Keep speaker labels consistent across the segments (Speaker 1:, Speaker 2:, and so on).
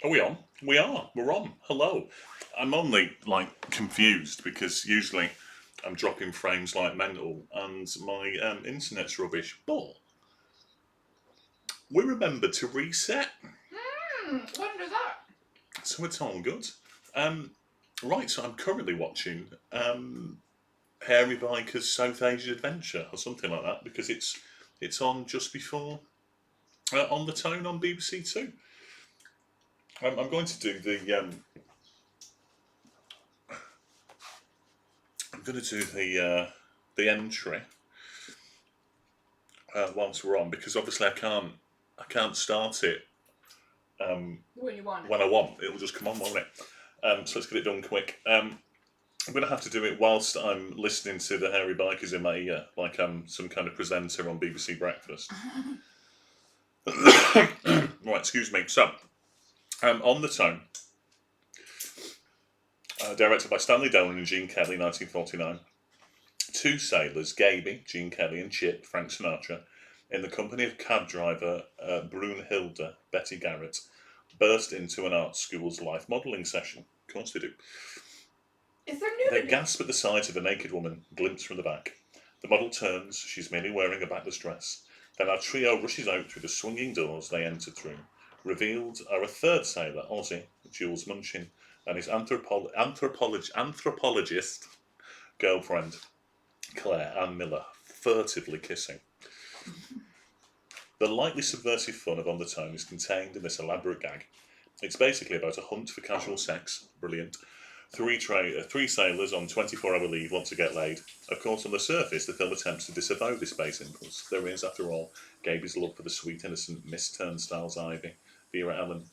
Speaker 1: Are we on? We are. We're on. Hello. I'm only like confused because usually I'm dropping frames like mental and my internet's rubbish. But we remembered to reset,
Speaker 2: When does that?
Speaker 1: so it's all good. Um, right, so I'm currently watching Hairy Biker's South Asian Adventure or something like that because it's on just before on the tone on BBC Two. I'm going to do I'm going to do the entry once we're on because obviously I can't start it
Speaker 2: When you want it.
Speaker 1: when I want. It'll just come on, won't it? So let's get it done quick. I'm going to have to do it whilst I'm listening to the Hairy Bikers in my ear, like I'm some kind of presenter on BBC Breakfast. Right, excuse me. So, on the tone, directed by Stanley Donen and Gene Kelly, 1949. Two sailors, Gaby, Gene Kelly, and Chip, Frank Sinatra, in the company of cab driver Brunhilde, Betty Garrett, burst into an art school's life modelling session. Of course they do.
Speaker 2: Is there
Speaker 1: They
Speaker 2: nudity?
Speaker 1: gasp at the sight of a naked woman, glimpsed from the back. The model turns, she's merely wearing a backless dress. Then our trio rushes out through the swinging doors they entered through. Revealed are a third sailor, Ozzy, Jules Munchin, and his anthropologist girlfriend, Claire Ann Miller, furtively kissing. The lightly subversive fun of On the Tone is contained in this elaborate gag. It's basically about a hunt for casual sex. Brilliant. Three sailors on 24-hour leave want to get laid. Of course, on the surface, the film attempts to disavow this base impulse. There is, after all, Gaby's love for the sweet, innocent Miss Turnstiles Ivy, Vera Ellen.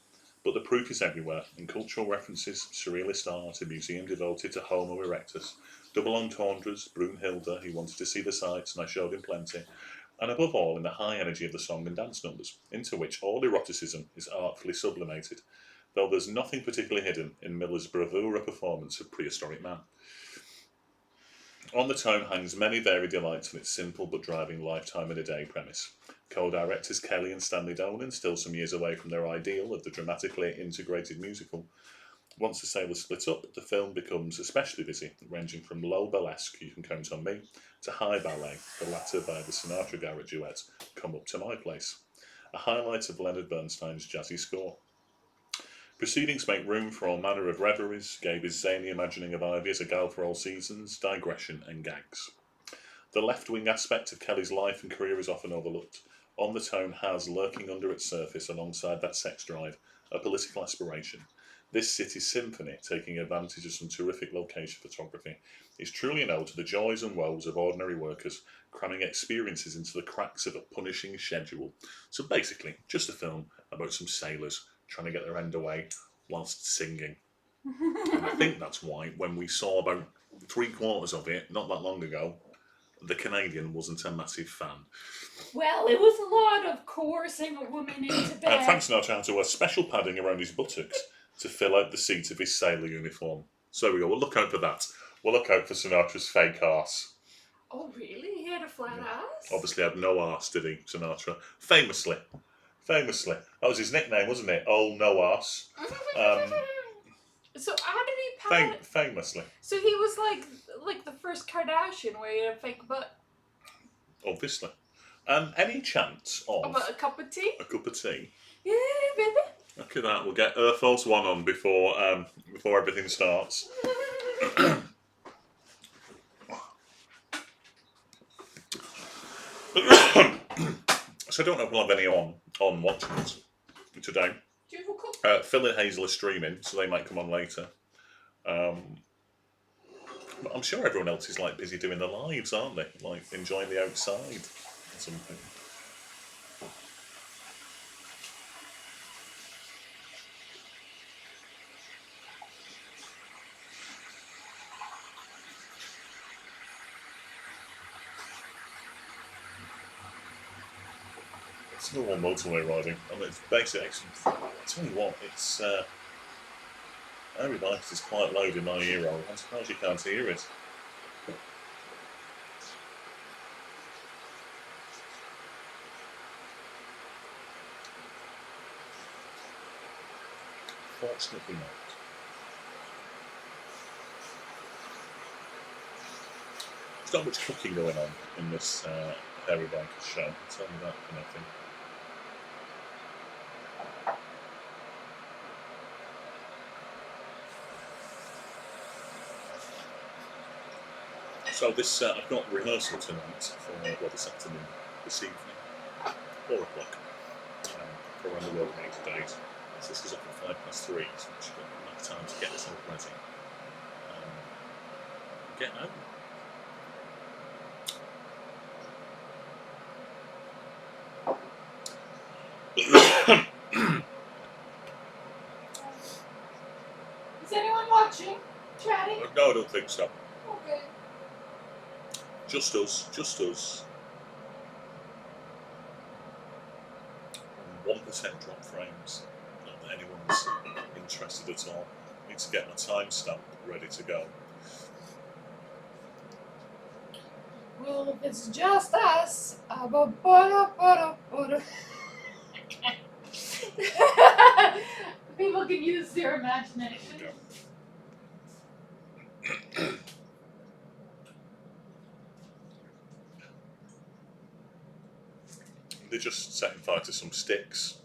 Speaker 1: But the proof is everywhere, in cultural references, surrealist art, a museum devoted to Homo erectus, double entendres, Brunhilde, who wanted to see the sights, and I showed him plenty, and above all in the high energy of the song and dance numbers, into which all eroticism is artfully sublimated, though there's nothing particularly hidden in Miller's bravura performance of prehistoric man. On the Tone hangs many varied delights in its simple but driving lifetime in a day premise. Co-directors Kelly and Stanley Donen, still some years away from their ideal of the dramatically integrated musical. Once the sailors split up, the film becomes especially busy, ranging from low burlesque, You Can Count on Me, to high ballet, the latter by the Sinatra Garrett duet, Come Up to My Place, a highlight of Leonard Bernstein's jazzy score. Proceedings make room for all manner of reveries, Gaby's zany imagining of Ivy as a gal for all seasons, digression, and gags. The left-wing aspect of Kelly's life and career is often overlooked. On the Tone has, lurking under its surface alongside that sex drive, a political aspiration. This city symphony, taking advantage of some terrific location photography, is truly an ode to the joys and woes of ordinary workers, cramming experiences into the cracks of a punishing schedule. So basically, just a film about some sailors trying to get their end away whilst singing. And I think that's why when we saw about three-quarters of it not that long ago, the Canadian wasn't a massive fan.
Speaker 2: Well, it was a lot of coercing a woman into bed.
Speaker 1: Frank Sinatra had to wear special padding around his buttocks to fill out the seat of his sailor uniform. So there we go. We'll look out for that. We'll look out for Sinatra's fake arse.
Speaker 2: Oh, really? He had a flat ass?
Speaker 1: Obviously had no arse, did he, Sinatra? Famously. Famously. That was his nickname, wasn't it? Oh, no arse.
Speaker 2: So how did he pad?
Speaker 1: Famously.
Speaker 2: So he was like the first Kardashian where he had a fake butt.
Speaker 1: Obviously. Any chance of
Speaker 2: About a cup of tea?
Speaker 1: a cup of tea?
Speaker 2: Yeah, baby.
Speaker 1: Look at that. We'll get Earth Force One on before everything starts. So I don't know if we'll have any on watching it today.
Speaker 2: Do you have a cup?
Speaker 1: Phil and Hazel are streaming, so they might come on later. But I'm sure everyone else is like busy doing their lives, aren't they? Like enjoying the outside or something. It's normal motorway riding. I mean, it's basic. I tell you what, it's every bike is quite loud in my ear roll. I'm surprised you can't hear it. Unfortunately not. There's not much cooking going on in this Hairy Bikers show. I'll tell you that for nothing. So this, I've got rehearsal tonight for, this afternoon, this evening, 4 o'clock, for Around the World in 80 Days. So this is up at 3:05, so we've got enough time to get this all ready. Get out.
Speaker 2: Is anyone watching? Chatting?
Speaker 1: No, I don't think so.
Speaker 2: Okay.
Speaker 1: Just us. 1% drop frames. Not that anyone's interested at all. Need to get my timestamp ready to go.
Speaker 2: Well, if it's just us, people can use their imagination.
Speaker 1: Yeah. They're just setting fire to some sticks,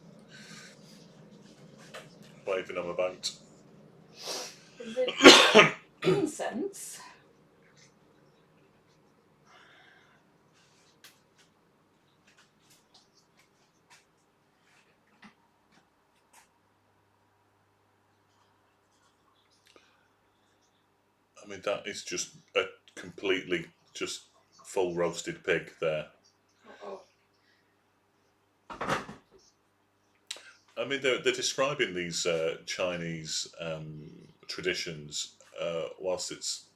Speaker 1: waving them about.
Speaker 2: Is it incense?
Speaker 1: I mean, that is just a completely just full roasted pig there.
Speaker 2: Uh-oh.
Speaker 1: I mean, they're describing these Chinese traditions whilst it's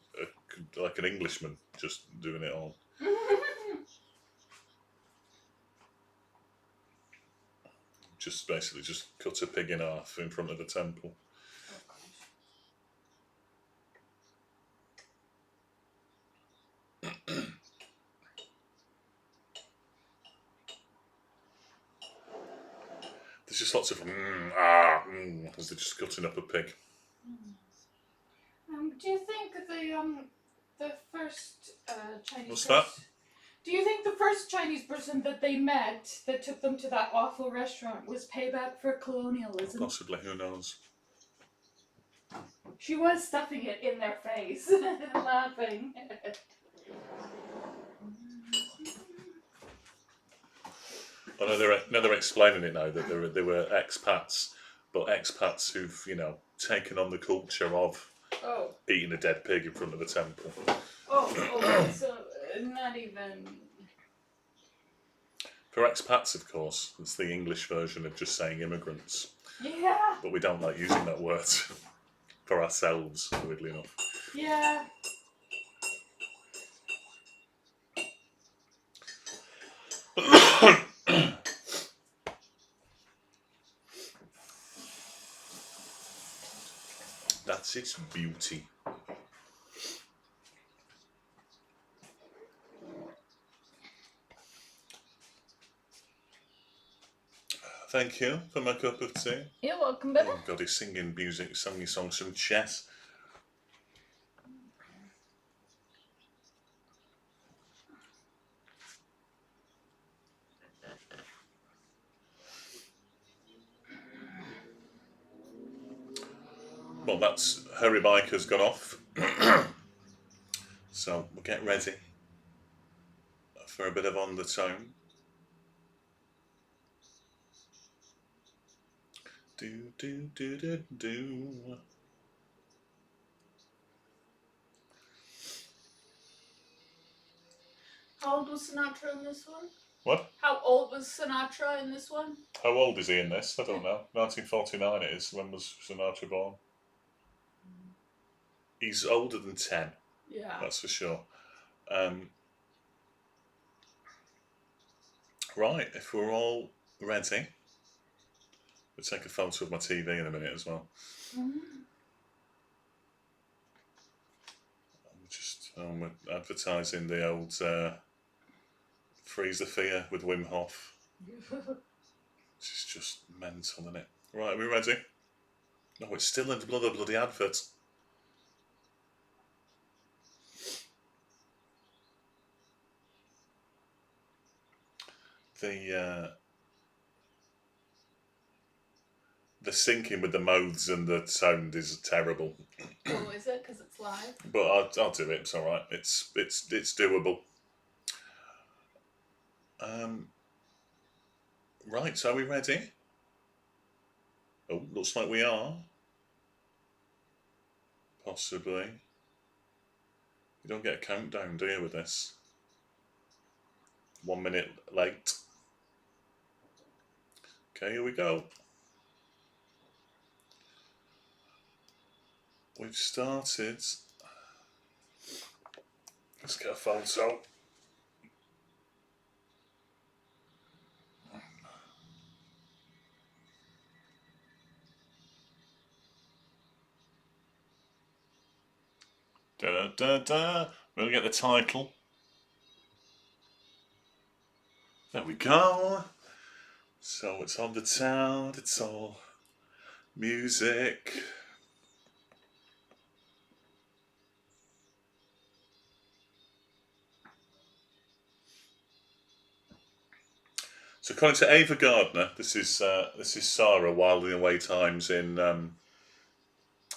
Speaker 1: like an Englishman just doing it all. Just basically just cut a pig in half in front of the temple. There's just lots of as they're just cutting up a pig.
Speaker 2: Do you think the first Chinese?
Speaker 1: What's that?
Speaker 2: Do you think the first Chinese person that they met that took them to that awful restaurant was payback for colonialism?
Speaker 1: Possibly, who knows?
Speaker 2: She was stuffing it in their face and laughing.
Speaker 1: I know they're explaining it now that they were expats, but expats who've taken on the culture of eating a dead pig in front of a temple.
Speaker 2: So not even.
Speaker 1: For expats, of course, it's the English version of just saying immigrants.
Speaker 2: Yeah.
Speaker 1: But we don't like using that word for ourselves, weirdly enough.
Speaker 2: Yeah.
Speaker 1: That's its beauty. Thank you for my cup of tea.
Speaker 2: You're welcome, baby.
Speaker 1: Oh God, he's singing music, singing songs from chess. Well, that's Hairy Biker's gone off. So we'll get ready for a bit of On the Tone. Do, do, do, do, do.
Speaker 2: How old was Sinatra in this one?
Speaker 1: What?
Speaker 2: How old was Sinatra in this one?
Speaker 1: How old is he in this? I don't know. 1949 it is. When was Sinatra born? He's older than 10.
Speaker 2: Yeah.
Speaker 1: That's for sure. Right, if we're all ready, we'll take a photo of my TV in a minute as well. We're advertising the old Freeze the Fear with Wim Hof. Which is just mental, isn't it? Right, are we ready? No, it's still in the bloody advert. The syncing with the mouths and the sound is terrible.
Speaker 2: Oh, is it? Because it's live?
Speaker 1: But I'll do it. It's all right. It's doable. Right. So are we ready? Oh, looks like we are. Possibly. You don't get a countdown, do you, with this? 1 minute late. Okay, here we go. We've started. Let's get a photo. Da da da. We'll get the title. There we go. So it's on the town. It's all music. So according to Ava Gardner, this is Sarah Wilding Away Times in.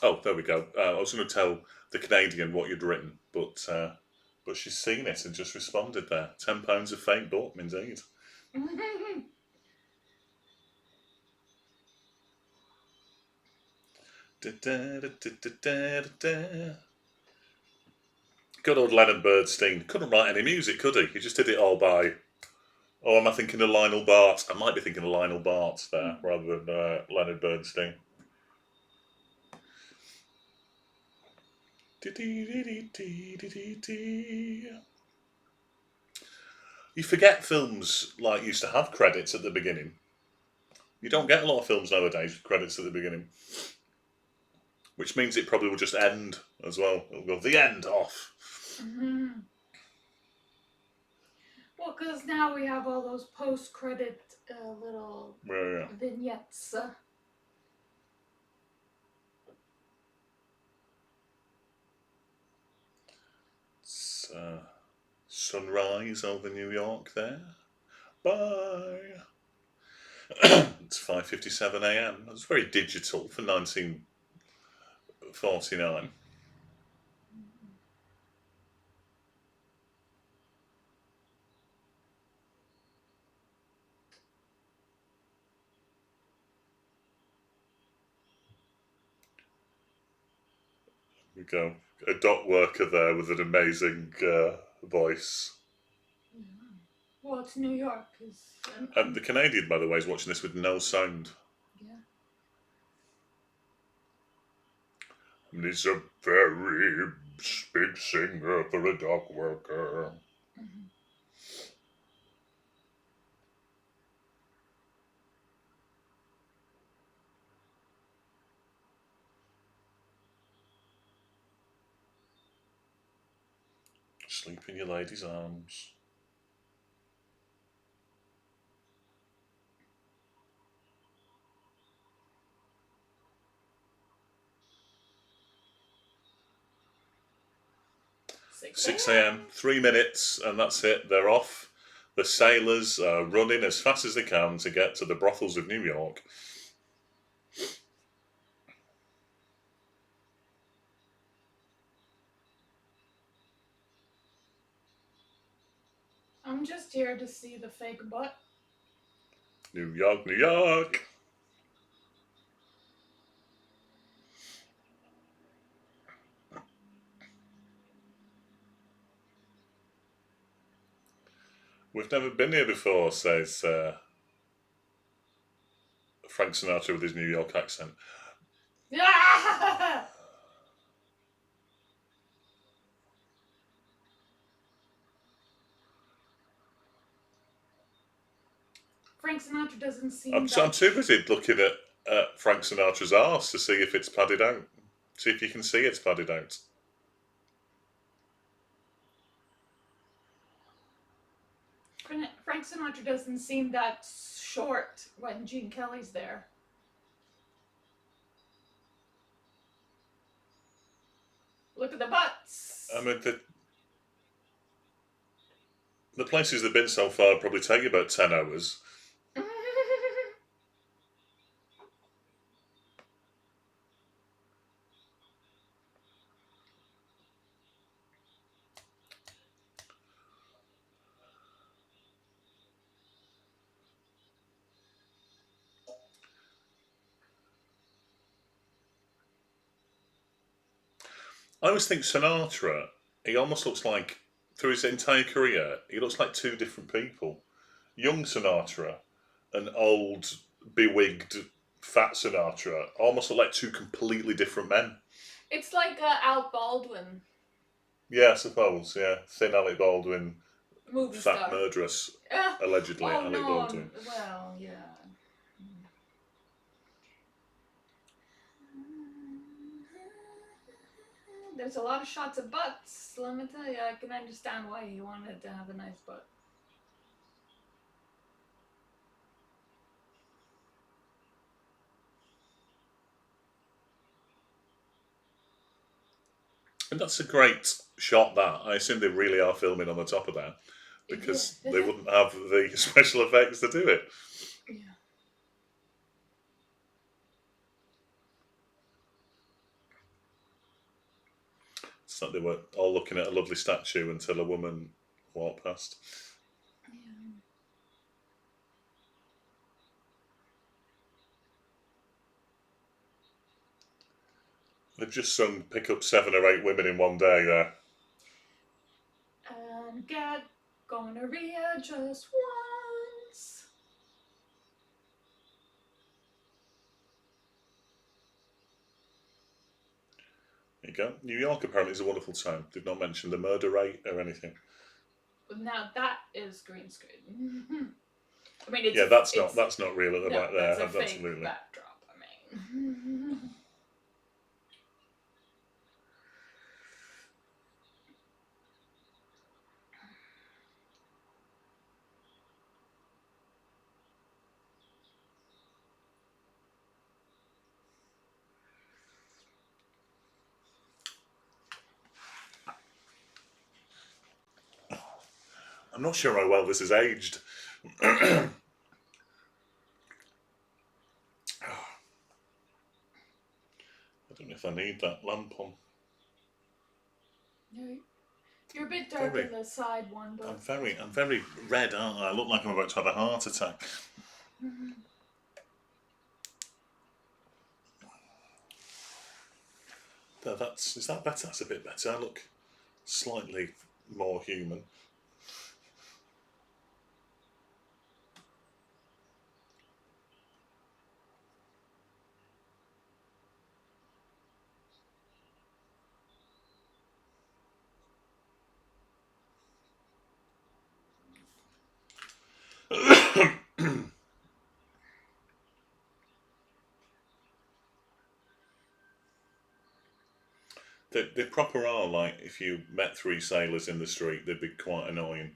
Speaker 1: Oh, there we go. I was going to tell the Canadian what you'd written, but she's seen it and just responded there. £10 a fake book, indeed. Good old Leonard Bernstein. Couldn't write any music, could he? He just did it all by. Oh, am I thinking of Lionel Bart? I might be thinking of Lionel Bart there rather than Leonard Bernstein. You forget films like used to have credits at the beginning. You don't get a lot of films nowadays with credits at the beginning. Which means it probably will just end as well. It'll go, the end, off.
Speaker 2: Well, because now we have all those post-credit little vignettes.
Speaker 1: It's sunrise over New York there. Bye. It's 5:57 a.m. It's very digital for 1949. We go. A dock worker there with an amazing voice.
Speaker 2: Well, it's New York.
Speaker 1: The Canadian, by the way, is watching this with no sound.
Speaker 2: Yeah.
Speaker 1: And he's a very big singer for a dock worker. Sleep in your lady's arms. Six a.m. 3 minutes, and that's it. They're off. The sailors are running as fast as they can to get to the brothels of New York.
Speaker 2: I'm just here to see the fake butt.
Speaker 1: New York, New York. We've never been here before, says Frank Sinatra with his New York accent.
Speaker 2: Frank Sinatra doesn't seem.
Speaker 1: I'm too busy looking at Frank Sinatra's arse to see if it's padded out. See if you can see it's padded out.
Speaker 2: Frank Sinatra doesn't seem that short when Gene Kelly's there. Look at the butts.
Speaker 1: I mean, the places they've been so far probably take you about 10 hours. I always think Sinatra, he almost looks like, through his entire career, he looks like two different people. Young Sinatra and old, bewigged, fat Sinatra almost look like two completely different men.
Speaker 2: It's like Al Baldwin.
Speaker 1: Yeah, I suppose, yeah. Thin Alec Baldwin,
Speaker 2: Movie
Speaker 1: fat
Speaker 2: star.
Speaker 1: murderess,
Speaker 2: Uh,
Speaker 1: allegedly,
Speaker 2: well,
Speaker 1: Alec
Speaker 2: no,
Speaker 1: Baldwin.
Speaker 2: well, yeah. There's a lot of shots of butts. Let me tell you, I can understand why he wanted to have a nice butt.
Speaker 1: And that's a great shot, that. I assume they really are filming on the top of that, because
Speaker 2: Yeah.
Speaker 1: they wouldn't have the special effects to do it.
Speaker 2: Yeah.
Speaker 1: It's like they were all looking at a lovely statue until a woman walked past.
Speaker 2: Yeah.
Speaker 1: They've just sung Pick Up 7 or 8 Women in One Day there.
Speaker 2: And get gonorrhea just once.
Speaker 1: There you go. New York apparently is a wonderful town. They've not mentioned the murder rate or anything.
Speaker 2: Now that is green screen. I mean, it's
Speaker 1: Yeah, that's not real at the back there.
Speaker 2: That's a fake
Speaker 1: Absolutely.
Speaker 2: backdrop. I mean.
Speaker 1: I'm not sure how well this is aged. I don't know if I need that lamp on.
Speaker 2: You're a bit dark in the side one, but
Speaker 1: I'm very red, aren't I? I look like I'm about to have a heart attack. Is that better? That's a bit better. I look slightly more human. They proper are like, if you met 3 sailors in the street, they'd be quite annoying.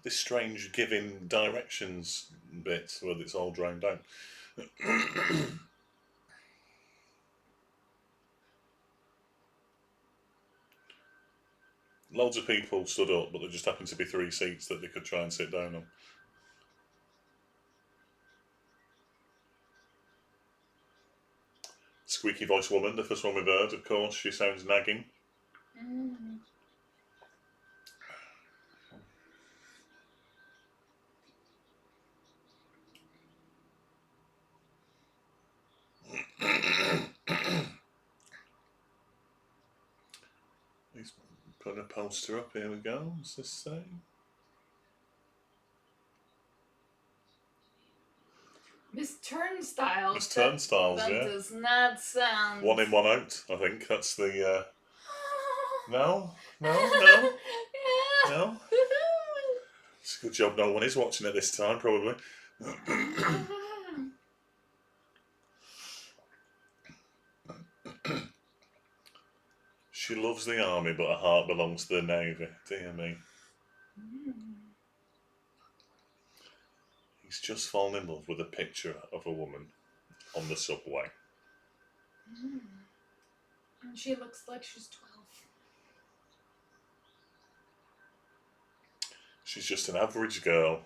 Speaker 1: This strange giving directions bit where it's all drained out. Loads of people stood up, but there just happened to be 3 seats that they could try and sit down on. Squeaky voice woman, the first one we've heard, of course, she sounds nagging. He's putting a poster up, here we go, what's this say?
Speaker 2: Miss Turnstiles.
Speaker 1: Miss Turnstiles,
Speaker 2: that
Speaker 1: yeah.
Speaker 2: does not sound.
Speaker 1: 1 in, 1 out, I think. That's the. No?
Speaker 2: Yeah.
Speaker 1: No? It's a good job no one is watching it this time, probably. She loves the army, but her heart belongs to the navy. Dear me. He's just fallen in love with a picture of a woman on the subway.
Speaker 2: And she looks like she's 12.
Speaker 1: She's just an average girl.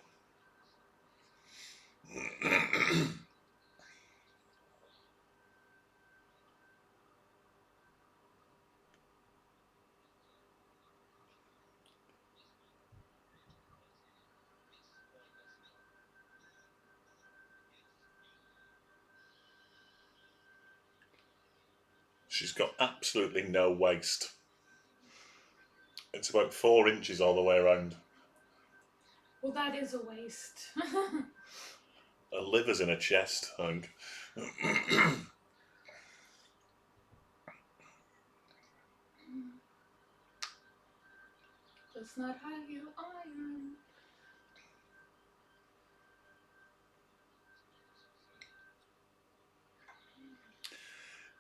Speaker 1: She's got absolutely no waist. It's about 4 inches all the way around.
Speaker 2: Well, that is a waste.
Speaker 1: Her liver's in her chest, I think.
Speaker 2: That's not how you iron.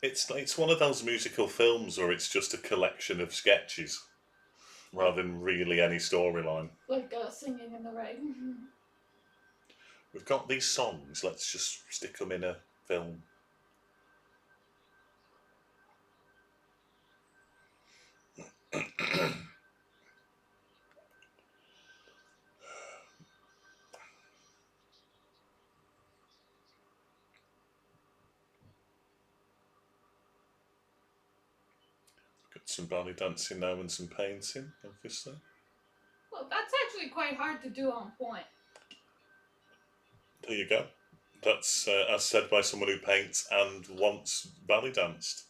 Speaker 1: It's one of those musical films where it's just a collection of sketches rather than really any storyline.
Speaker 2: Like Singing in the Rain.
Speaker 1: We've got these songs, let's just stick them in a film. Got some ballet dancing now and some painting, obviously.
Speaker 2: Well, that's actually quite hard to do on point.
Speaker 1: There you go. That's as said by someone who paints and once ballet danced.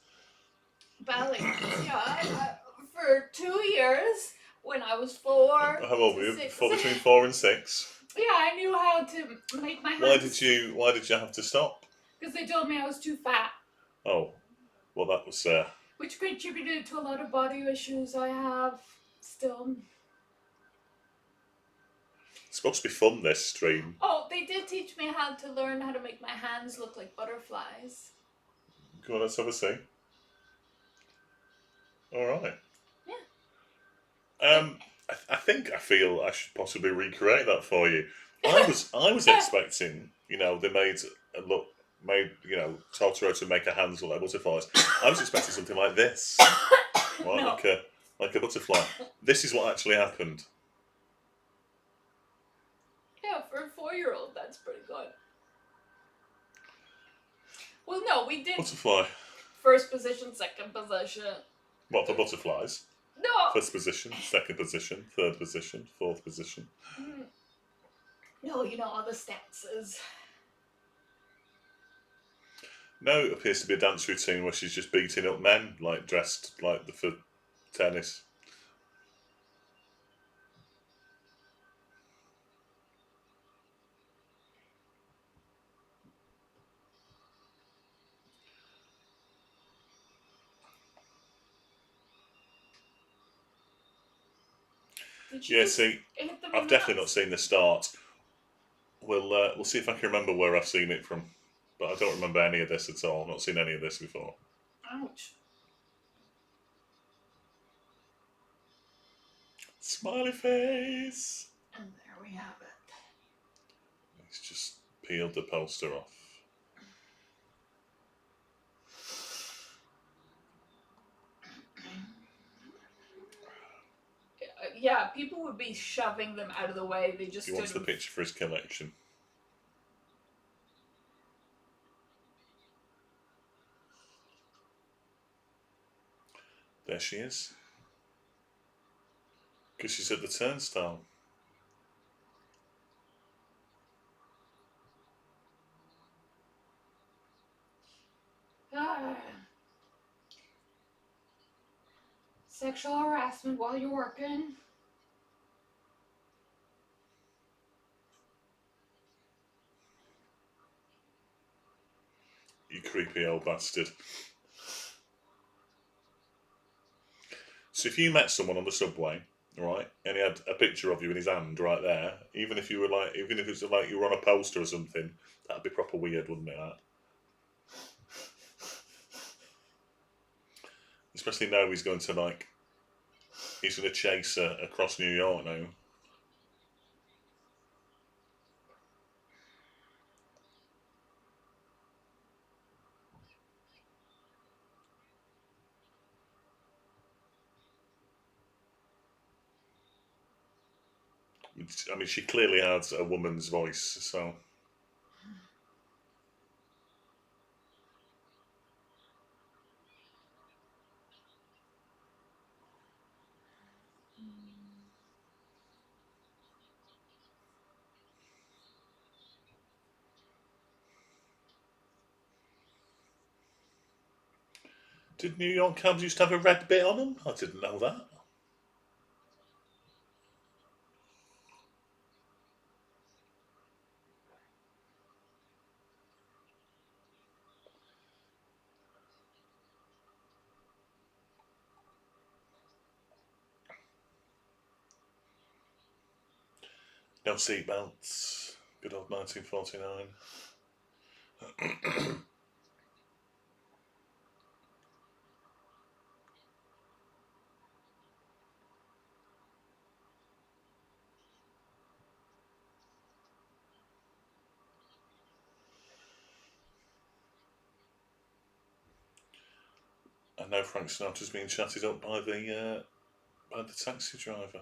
Speaker 2: Ballet, yeah. For 2 years, when I was 4.
Speaker 1: How old were you?
Speaker 2: 6.
Speaker 1: Between 4 and 6.
Speaker 2: Yeah, I knew how to make my hands.
Speaker 1: Why did you have to stop?
Speaker 2: Because they told me I was too fat.
Speaker 1: Oh, well that was
Speaker 2: Which contributed to a lot of body issues I have still.
Speaker 1: it's supposed to be fun, this stream.
Speaker 2: Oh, they did teach me how to learn how to make my hands look like butterflies.
Speaker 1: Go on, let's have a see. Alright.
Speaker 2: Yeah.
Speaker 1: I feel I should possibly recreate that for you. I was expecting, they made Totoro to make her hands look like butterflies. I was expecting something like this. Right?
Speaker 2: No.
Speaker 1: Like a butterfly. This is what actually happened.
Speaker 2: Yeah, for a 4-year-old, that's pretty good. Well, no, we did
Speaker 1: Butterfly.
Speaker 2: first position, second position.
Speaker 1: What, for butterflies?
Speaker 2: No.
Speaker 1: First position, second position, third position, fourth position.
Speaker 2: No, all the stances.
Speaker 1: No, it appears to be a dance routine where she's just beating up men, dressed for tennis. Yeah, see, I've definitely not seen the start. We'll see if I can remember where I've seen it from, but I don't remember any of this at all. I've not seen any of this before.
Speaker 2: Ouch.
Speaker 1: Smiley face.
Speaker 2: And there we have it.
Speaker 1: He's just peeled the poster off.
Speaker 2: Yeah, people would be shoving them out of the way. They just
Speaker 1: He wants the picture for his collection. There she is. Because she's at the turnstile.
Speaker 2: Sexual harassment while you're working.
Speaker 1: You creepy old bastard. So if you met someone on the subway, right, and he had a picture of you in his hand right there, even if it's like you were on a poster or something, that'd be proper weird, wouldn't it? That? Especially now he's going to he's going to chase her across New York now. I mean, she clearly has a woman's voice, so. Did New York cabs used to have a red bit on them? I didn't know that. No seatbelts. Good old 1949. And now Frank Sinatra's being chatted up by the taxi driver.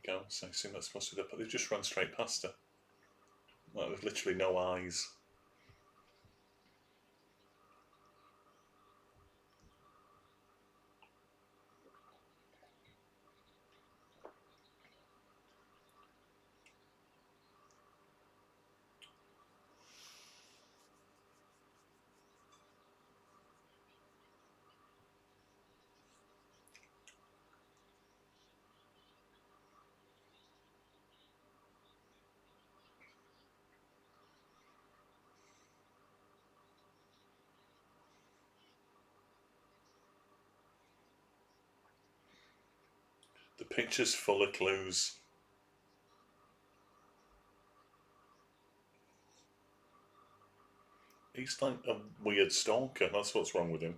Speaker 1: Go, so I assume that's supposed to be but they've just run straight past her. Like, there's literally no eyes. The picture's full of clues. He's like a weird stalker, that's what's wrong with him.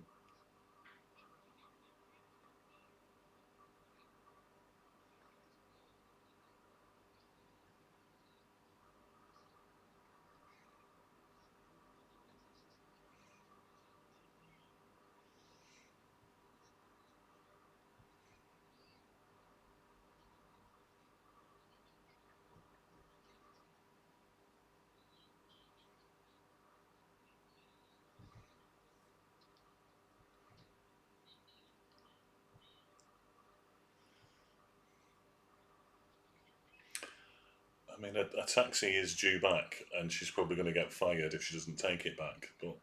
Speaker 1: I mean, a taxi is due back, and she's probably going to get fired if she doesn't take it back. But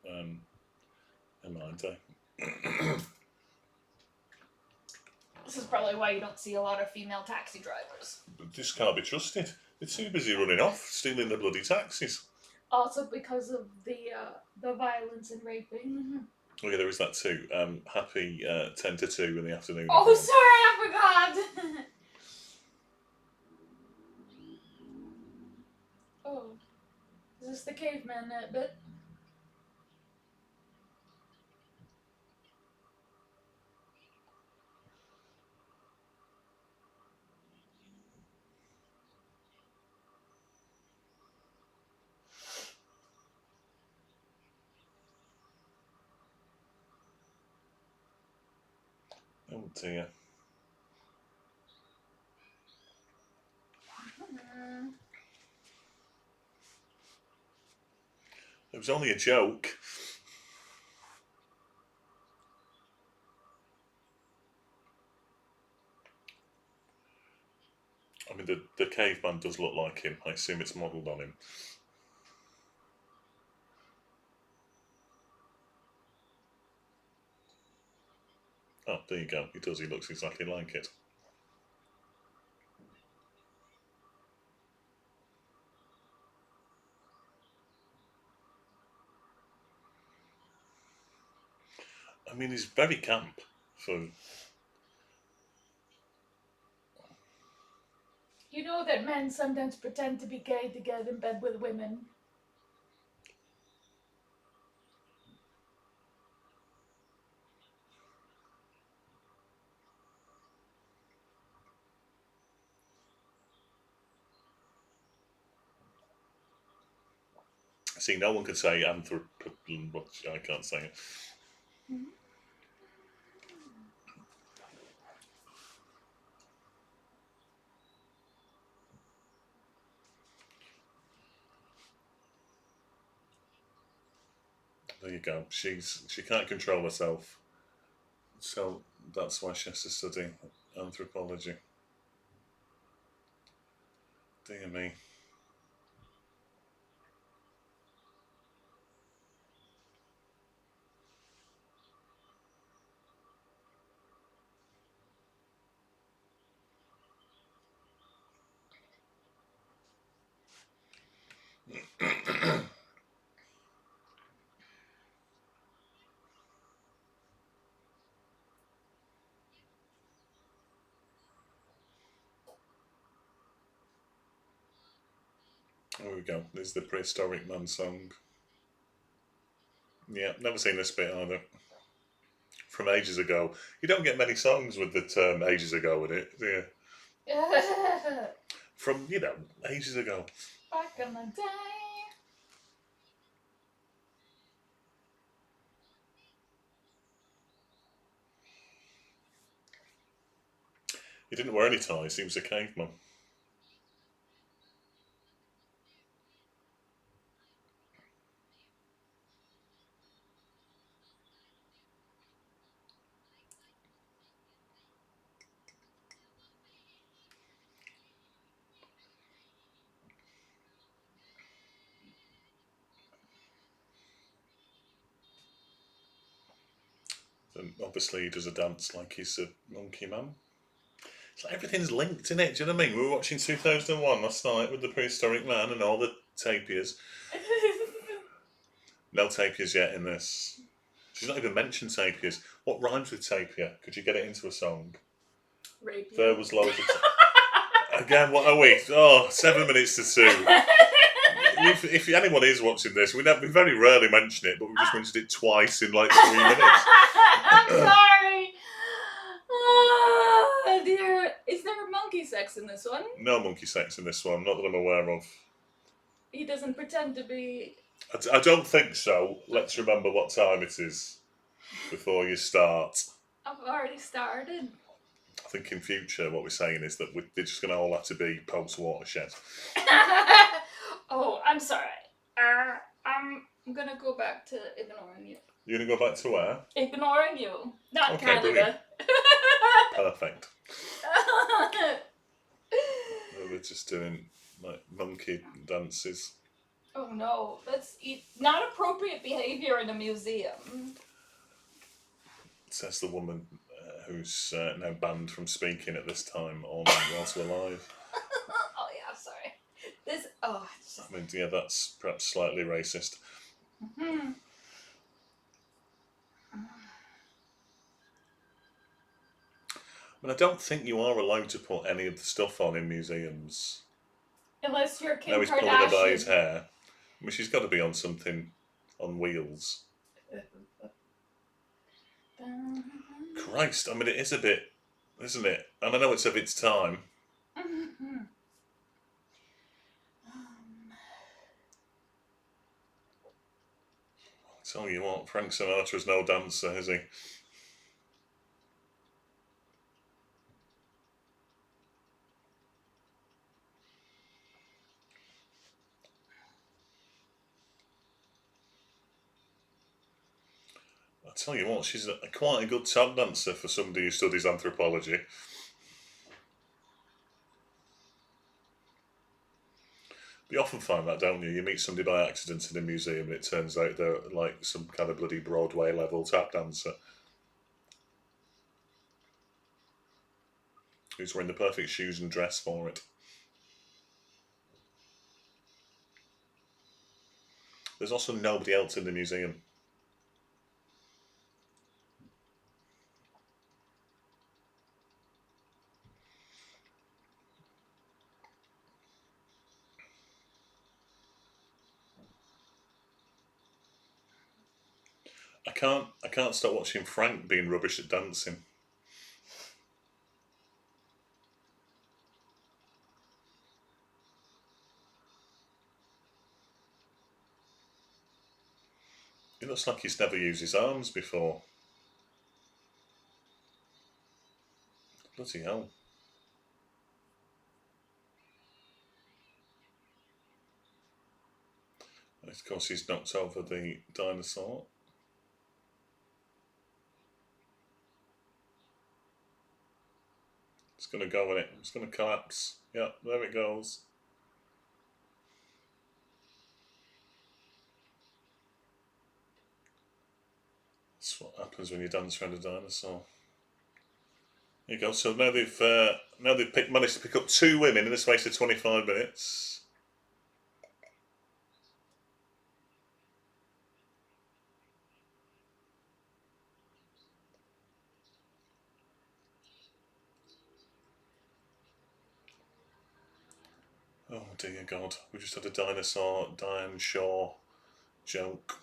Speaker 1: never mind.
Speaker 3: This is probably why you don't see a lot of female taxi drivers.
Speaker 1: This can't be trusted. They're too busy running off, stealing the bloody taxis.
Speaker 2: Also because of the violence and raping.
Speaker 1: Oh yeah, there is that too. Happy 10 to 2 in the afternoon.
Speaker 2: Oh,
Speaker 1: everyone.
Speaker 2: sorry, I forgot. Oh, is this the caveman bit?
Speaker 1: Oh dear. It was only a joke. I mean, the caveman does look like him. I assume it's modelled on him. Oh, there you go. He does. He looks exactly like it. mean, he's very camp for.
Speaker 2: You know that men sometimes pretend to be gay to get in bed with women.
Speaker 1: See, no one could say I can't say it. There you go. She can't control herself, so that's why she has to study anthropology. Dear me. There we go. There's the Prehistoric Man song. Yeah, never seen this bit either. From ages ago. You don't get many songs with the term ages ago in it, do you? From, ages ago.
Speaker 2: Back in the day.
Speaker 1: He didn't wear any ties, he was a caveman. And obviously he does a dance like he's a monkey man. So everything's linked, in it. Do you know what I mean? We were watching 2001 last night with the Prehistoric Man and all the tapirs. No tapirs yet in this. She's not even mentioned tapirs. What rhymes with tapir? Could you get it into a song?
Speaker 2: Rapier.
Speaker 1: There was loads of... Again, what are we? 7 minutes to 2. If anyone is watching this, we very rarely mention it, but we just mentioned it twice in like 3 minutes.
Speaker 2: I'm sorry. Oh, dear. Is there monkey sex in this one?
Speaker 1: No monkey sex in this one, not that I'm aware of.
Speaker 2: He doesn't pretend to be.
Speaker 1: I don't think so. Let's remember what time it is before you start.
Speaker 2: I've already started.
Speaker 1: I think in future what we're saying is that they're just going to all have to be post-watershed.
Speaker 2: Oh, I'm sorry. I'm gonna go back to ignoring you.
Speaker 1: You're going to go back to where?
Speaker 2: Ignoring you. Not
Speaker 1: Okay,
Speaker 2: Canada.
Speaker 1: brilliant. Perfect. We're just doing like monkey dances.
Speaker 2: Oh no, that's not appropriate behavior in a museum.
Speaker 1: Says the woman who's now banned from speaking at this time on Whilst We're Live.
Speaker 2: Oh yeah, sorry. This. Oh. It's just...
Speaker 1: I mean, yeah, that's perhaps slightly racist.
Speaker 2: Mm-hmm.
Speaker 1: I mean, I don't think you are allowed to put any of the stuff on in museums.
Speaker 2: Unless you're Kim
Speaker 1: Now he's pulling
Speaker 2: Kardashian.
Speaker 1: her by his hair. I mean, she's got to be on something on wheels. Christ, I mean, it is a bit, isn't it? And I know it's of its time.
Speaker 2: Mm-hmm.
Speaker 1: I tell you what, Frank Sinatra's no dancer, is he? I tell you what, she's quite a good tap dancer for somebody who studies anthropology. You often find that, don't you? You meet somebody by accident in a museum and it turns out they're like some kind of bloody Broadway level tap dancer who's wearing the perfect shoes and dress for it. There's also nobody else in the museum. I can't stop watching Frank being rubbish at dancing. It looks like he's never used his arms before. Bloody hell. Of course, he's knocked over the dinosaur. It's going to go in it. It's going to collapse. Yeah, there it goes. That's what happens when you dance around a dinosaur. There you go. So now they've managed to pick up 2 women in the space of 25 minutes. Oh dear God, we just had a dinosaur Diane Shaw joke.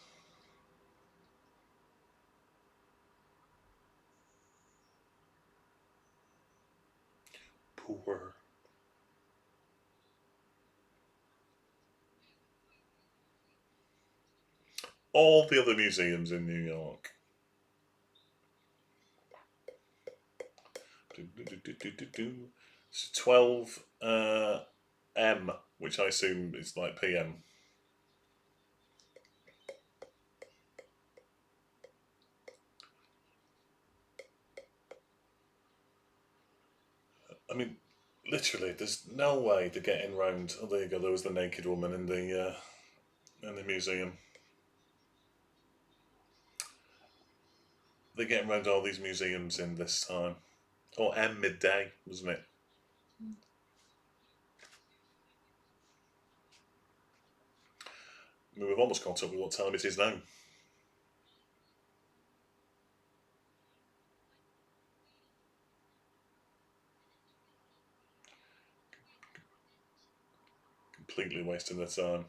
Speaker 1: Poor. All the other museums in New York. It's 12 M, which I assume is like PM. I mean, literally, there's no way they're getting round. Oh, there you go. There was the naked woman in the museum. They're getting round all these museums in this time. Or M midday, wasn't it? I mean, we've almost caught up with what time it is now. Completely wasting their time.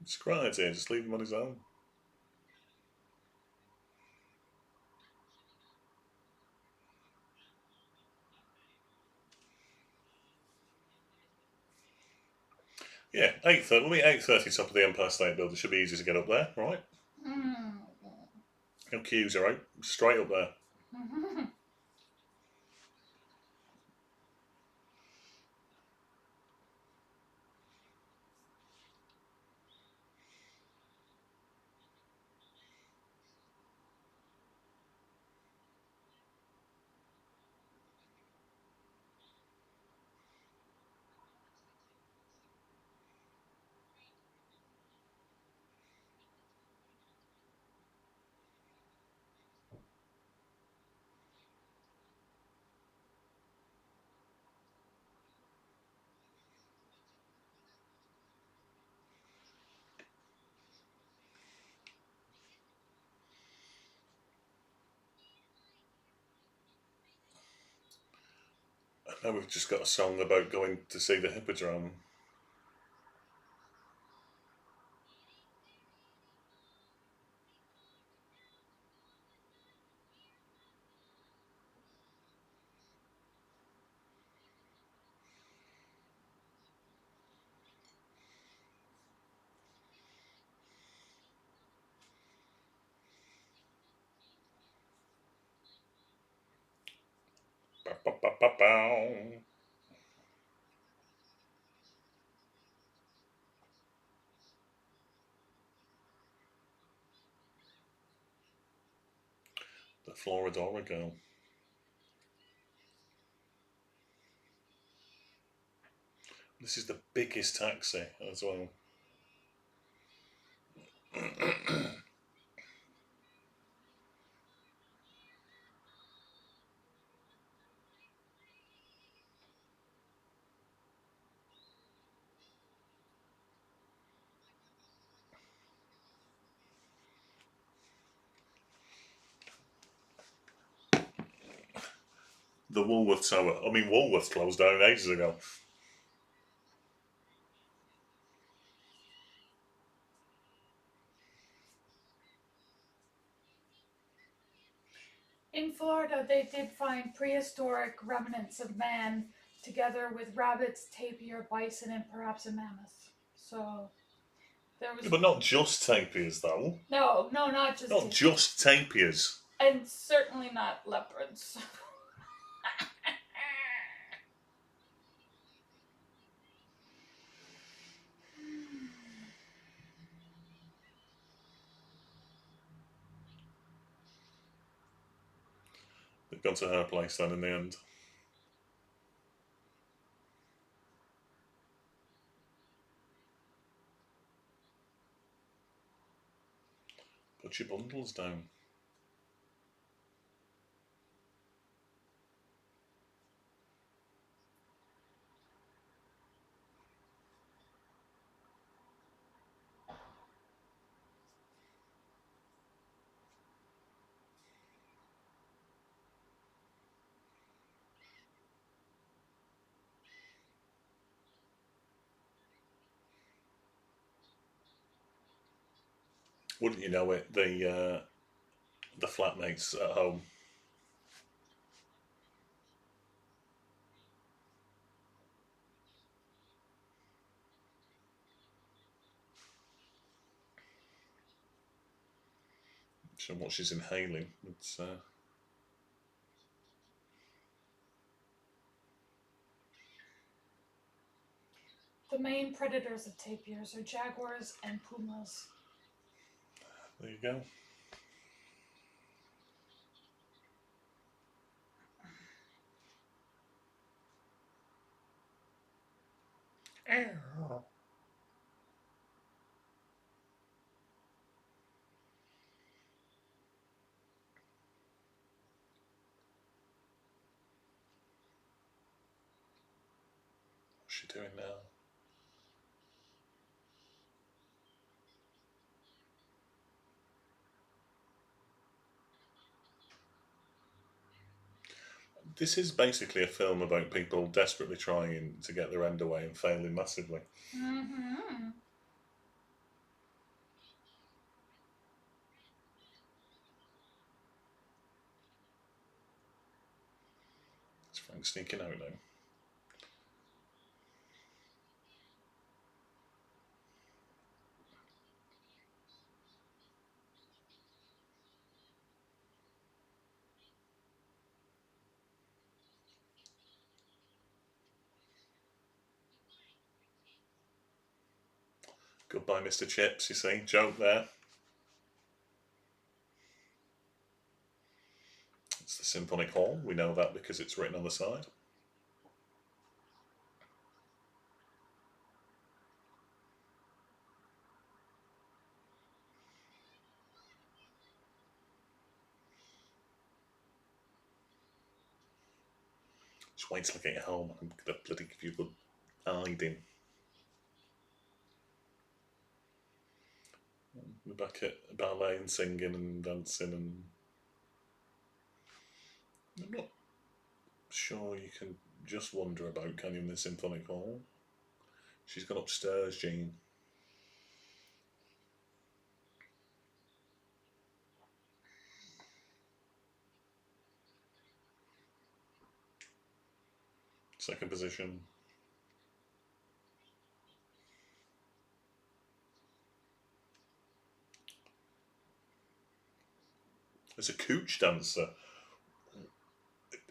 Speaker 1: It's a great idea, just leave him on his own. Yeah, 8:30. We'll meet 8:30 top of the Empire State Building. Should be easy to get up there, right? No queues are out. Straight up there. Now we've just got a song about going to see the Hippodrome. Ba, ba, ba, ba, bow. The Floridora girl. This is the biggest taxi as well. The Woolworths Tower. I mean, Woolworths closed down ages ago.
Speaker 2: In Florida, they did find prehistoric remnants of man together with rabbits, tapir, bison, and perhaps a mammoth. So there was
Speaker 1: But not just tapirs, though.
Speaker 2: no, not just
Speaker 1: Not
Speaker 2: tapir.
Speaker 1: just tapirs.
Speaker 2: And certainly not leopards.
Speaker 1: They've gone to her place then in the end. Put your bundles down. Wouldn't you know it? The flatmates at home. So what she's inhaling. It's
Speaker 2: The main predators of tapirs are jaguars and pumas.
Speaker 1: there you go. What's she doing now? This is basically a film about people desperately trying to get their end away and failing massively.
Speaker 2: Mm-hmm.
Speaker 1: It's Frank sneaking out now. Goodbye, Mr. Chips, you see. Joke there. It's the Symphonic Hall. We know that because it's written on the side. Just wait till I get home. I'm going to bloody give you a good hiding. We're back at ballet and singing and dancing, and I'm not sure you can just wander about, can you, in the Symphonic Hall? She's gone upstairs, Jean. Second position. It's a cooch dancer.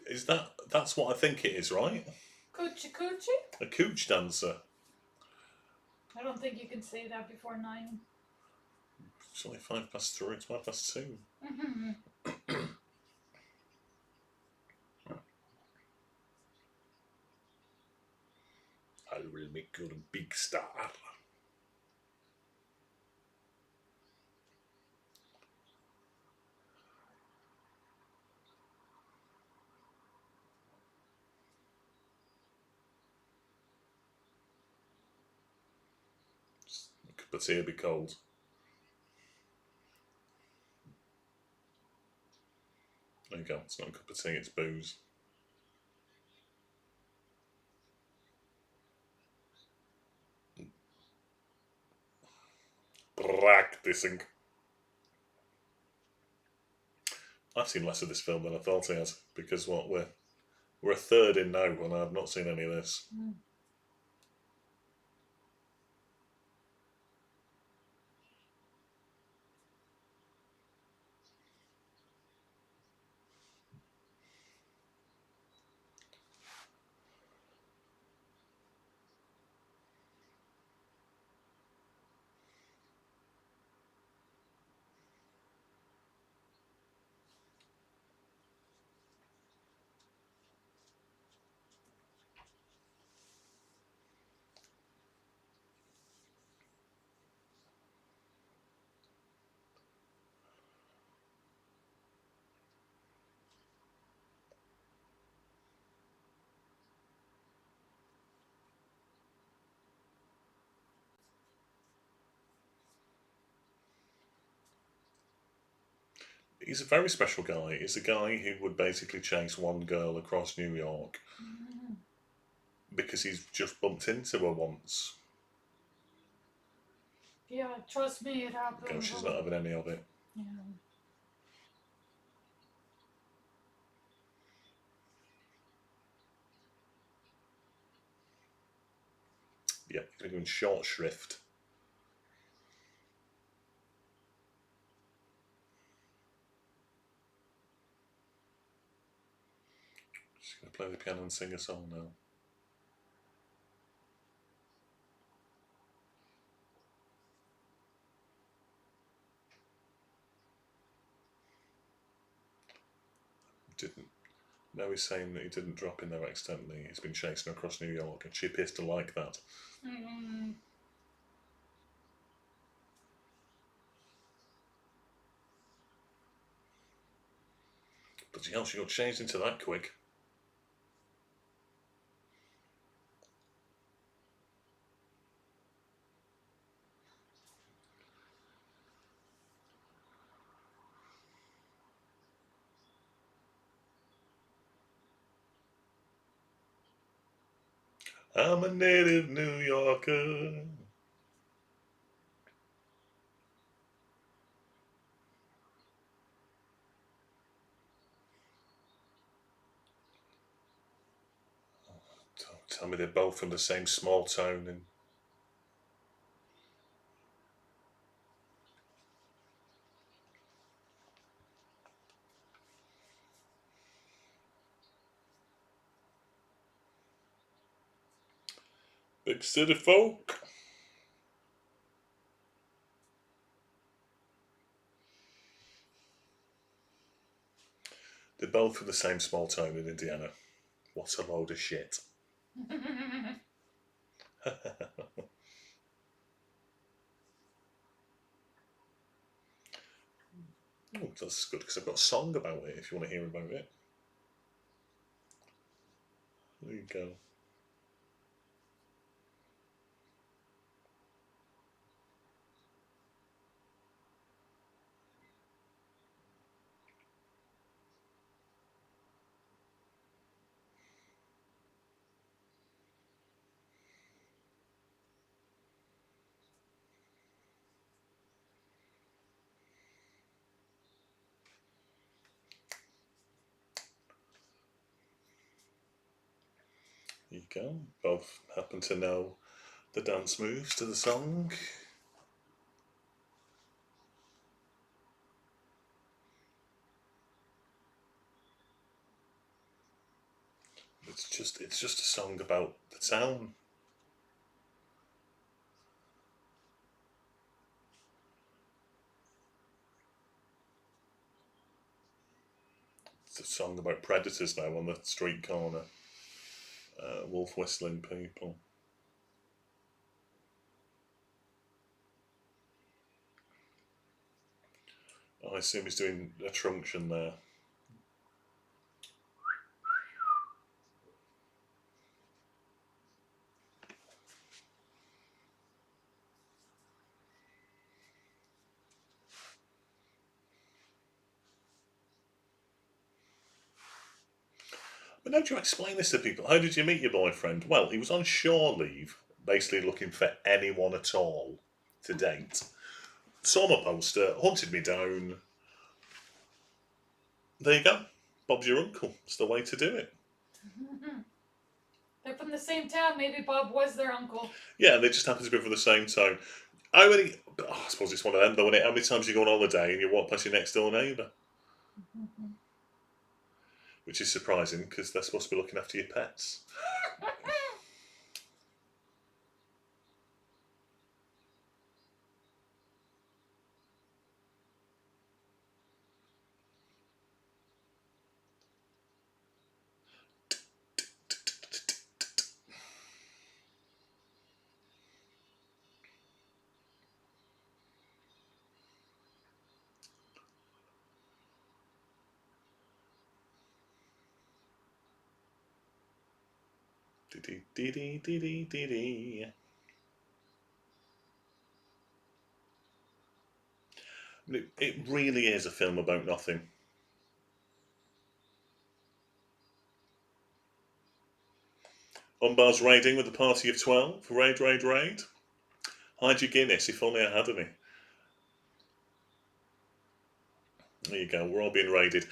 Speaker 1: Is that's what I think it is, right?
Speaker 2: Coochie coochie?
Speaker 1: A cooch dancer.
Speaker 2: I don't think you can say that before 9.
Speaker 1: It's only 3:05. It's 2:05.
Speaker 2: Mm-hmm.
Speaker 1: I will make you a big star. A cup of tea will be cold. There you go. It's not a cup of tea, it's booze. practicing. I've seen less of this film than I thought I had, because we're a third in now, and I've not seen any of this.
Speaker 2: Mm.
Speaker 1: He's a very special guy. He's a guy who would basically chase one girl across New York
Speaker 2: Mm.
Speaker 1: because he's just bumped into her once.
Speaker 2: Yeah, trust me, it happened.
Speaker 1: Gosh, she's not having any of it.
Speaker 2: Yeah.
Speaker 1: Yeah, he's been given short shrift. She's going to play the piano and sing a song now. Didn't. Now he's saying that he didn't drop in there accidentally. He's been chasing her across New York, and she appears to like that.
Speaker 3: Mm.
Speaker 1: But hell, she got changed into that quick. I'm a native New Yorker. Don't tell me they're both from the same small town in. Big city folk. They're both from the same small town in Indiana. What a load of shit. Oh, that's good because I've got a song about it if you want to hear about it. There you go. There you go. Both happen to know the dance moves to the song. It's just a song about the town. It's a song about predators now on the street corner. Wolf whistling people. I assume he's doing a trunction there. But how do you explain this to people? How did you meet your boyfriend? Well, he was on shore leave, basically looking for anyone at all to date. Saw my poster, hunted me down. There you go. Bob's your uncle. It's the way to do it.
Speaker 2: They're from the same town. Maybe Bob was their uncle.
Speaker 1: Yeah, and they just happen to be from the same town. How many? I suppose it's one of them, though, isn't it? How many times you go on holiday and you walk past your next door neighbour? Which is surprising because they're supposed to be looking after your pets. It really is a film about nothing. Umbar's raiding with a party of 12. Raid, raid, raid. Hide your Guinness, if only I had any. There you go, we're all being raided.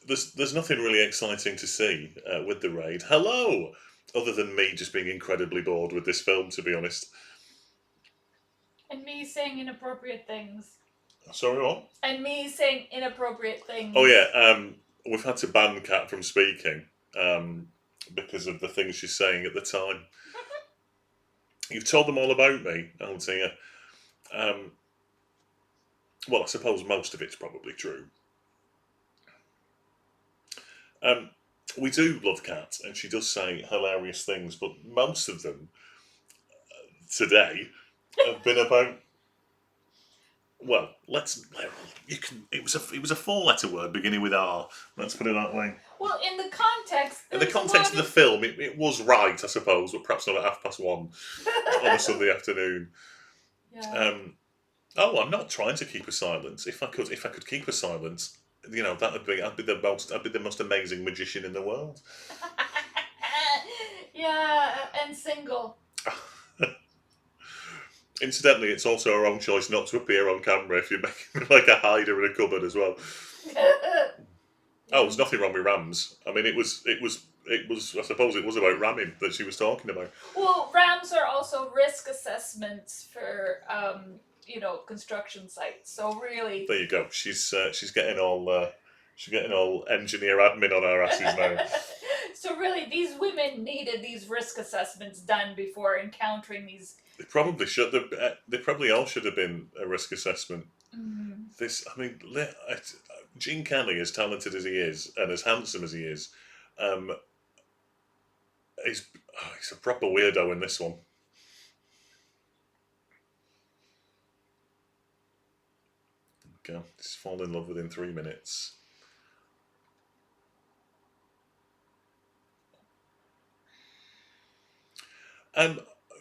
Speaker 1: There's nothing really exciting to see with the raid. Hello! Other than me just being incredibly bored with this film, to be honest.
Speaker 2: And me saying inappropriate things.
Speaker 1: Sorry, what?
Speaker 3: And me saying inappropriate things.
Speaker 1: Oh, yeah, we've had to ban Kat from speaking because of the things she's saying at the time. You've told them all about me, oh dear. Well, I suppose most of it's probably true. We do love Kat, and she does say hilarious things, but most of them today have been about. Well, it was a four-letter word beginning with R. Let's put it that way.
Speaker 3: Well, in the context.
Speaker 1: In the context of the film, it was right, I suppose, but perhaps not at 1:30 on a Sunday afternoon.
Speaker 2: Yeah.
Speaker 1: Oh, I'm not trying to keep a silence. If I could keep a silence, you know, I'd be the most amazing magician in the world.
Speaker 3: Yeah, and single.
Speaker 1: Incidentally, it's also our own choice not to appear on camera if you're making like a hider in a cupboard as well. Oh, there's nothing wrong with rams. I mean, it was. I suppose it was about ramming that she was talking about.
Speaker 3: Well, rams are also risk assessments for construction sites. So really.
Speaker 1: There you go. She's getting all engineer admin on our asses now.
Speaker 3: So really, these women needed these risk assessments done before encountering these.
Speaker 1: They probably should. They probably all should have been a risk assessment.
Speaker 3: Mm.
Speaker 1: Gene Kelly, as talented as he is and as handsome as he is, he's a proper weirdo in this one. Okay, just fall in love within 3 minutes.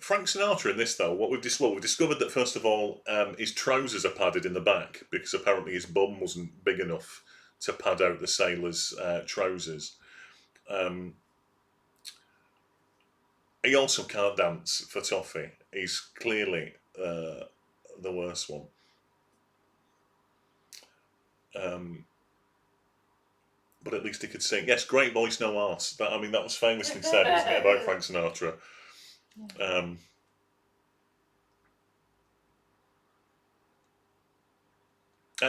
Speaker 1: Frank Sinatra in this, though, what we've discovered that first of all, his trousers are padded in the back because apparently his bum wasn't big enough to pad out the sailor's trousers. He also can't dance for toffee. He's clearly the worst one. But at least he could sing. Yes, great voice, no arse. That was famously said, isn't it, about Frank Sinatra?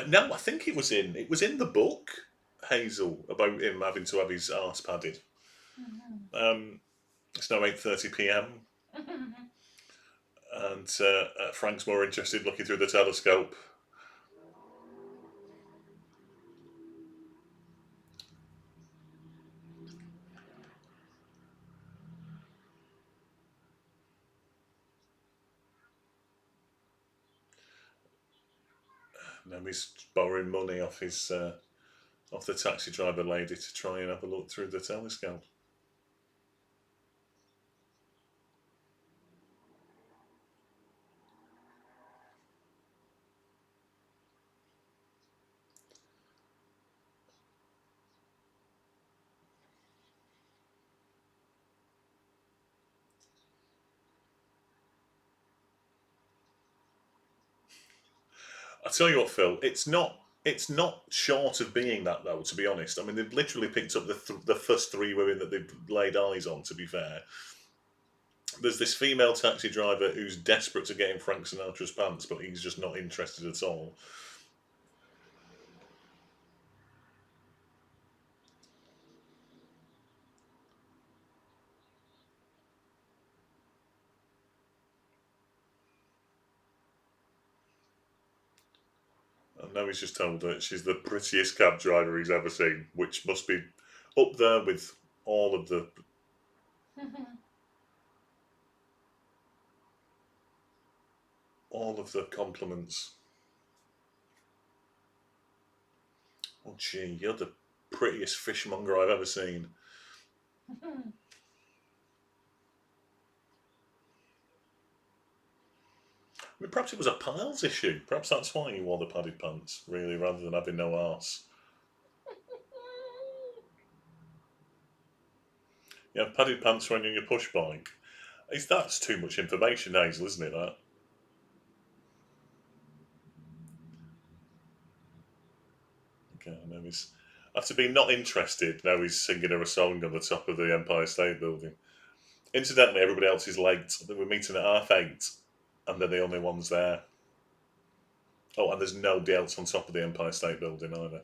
Speaker 1: No, I think it was in the book, Hazel, about him having to have his arse padded. Mm-hmm. It's now 8:30 p.m. And Frank's more interested looking through the telescope. Now he's borrowing money off off the taxi driver lady to try and have a look through the telescope. I tell you what, Phil, it's not. It's not short of being that, though. To be honest, I mean, they've literally picked up the first three women that they've laid eyes on. To be fair, there's this female taxi driver who's desperate to get in Frank Sinatra's pants, but he's just not interested at all. And now he's just told her she's the prettiest cab driver he's ever seen, which must be up there with all of the compliments. Oh, gee, you're the prettiest fishmonger I've ever seen. I mean, perhaps it was a piles issue. Perhaps that's why he wore the padded pants, really, rather than having no arse. You have padded pants when you're on your push bike. That's too much information, Hazel, isn't it, that? Okay, now he's... After being not interested, now he's singing her a song on the top of the Empire State Building. Incidentally, everybody else is late. They were meeting at 8:30, and they're the only ones there. Oh, and there's nobody else on top of the Empire State Building either.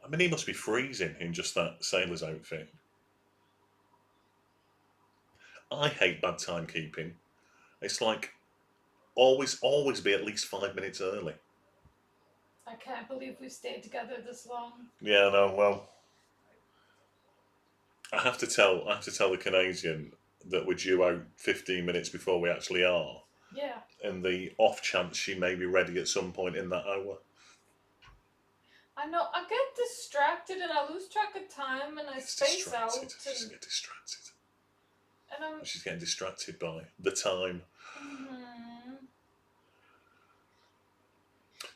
Speaker 1: I mean, he must be freezing in just that sailor's outfit. I hate bad timekeeping. It's like always be at least 5 minutes early.
Speaker 2: I can't believe we stayed together this long.
Speaker 1: Yeah, no, well, I have to tell the Canadian that we're due out 15 minutes before we actually are.
Speaker 2: Yeah.
Speaker 1: In the off chance she may be ready at some point in that hour.
Speaker 3: I know, I get distracted and I lose track of time and I space out.
Speaker 1: She's getting distracted.
Speaker 3: And
Speaker 1: She's getting distracted by the time.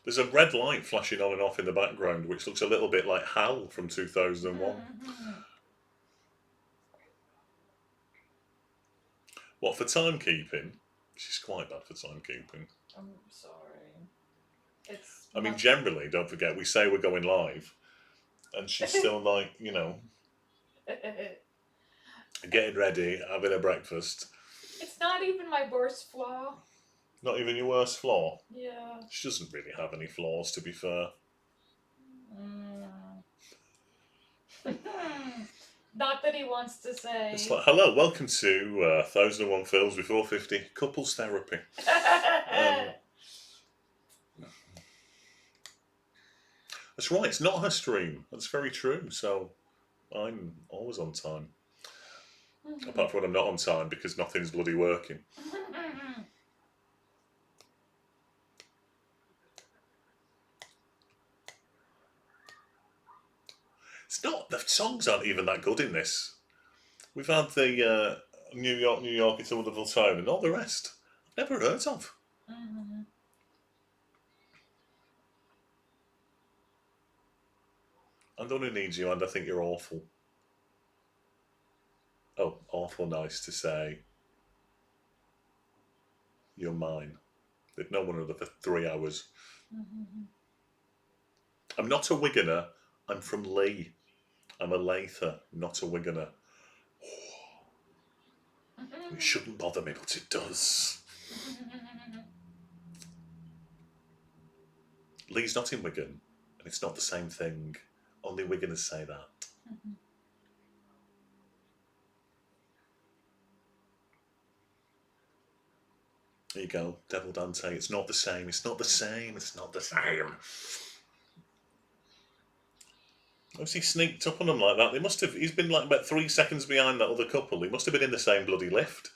Speaker 1: There's a red light flashing on and off in the background, which looks a little bit like Hal from 2001. What, for timekeeping? She's quite bad for timekeeping.
Speaker 3: I'm sorry.
Speaker 1: I mean, generally, don't forget, we say we're going live, and she's still like, you know, getting ready, having her breakfast.
Speaker 3: It's not even my worst flaw.
Speaker 1: Not even your worst flaw?
Speaker 2: Yeah.
Speaker 1: She doesn't really have any flaws, to be fair.
Speaker 3: Not that he wants to say.
Speaker 1: It's like, hello, welcome to 1001 Films Before 50, Couples Therapy. That's right, it's not her stream. That's very true. So I'm always on time. Apart from when I'm not on time because nothing's bloody working. It's not, the songs aren't even that good in this. We've had the New York, It's a Wonderful Time, and all the rest I've never heard of. I don't know who needs you, and I think you're awful. Oh, awful nice to say. You're mine. They've known one another for 3 hours. I'm not a Wiganer. I'm from Lee. I'm a Lather, not a Wiganer. It shouldn't bother me, but it does. Lee's not in Wigan, and it's not the same thing. Only Wiganers say that. There you go, Devil Dante. It's not the same. It's not the same. It's not the same. Obviously, he sneaked up on them like that. They must have. He's been like about 3 seconds behind that other couple. He must have been in the same bloody lift.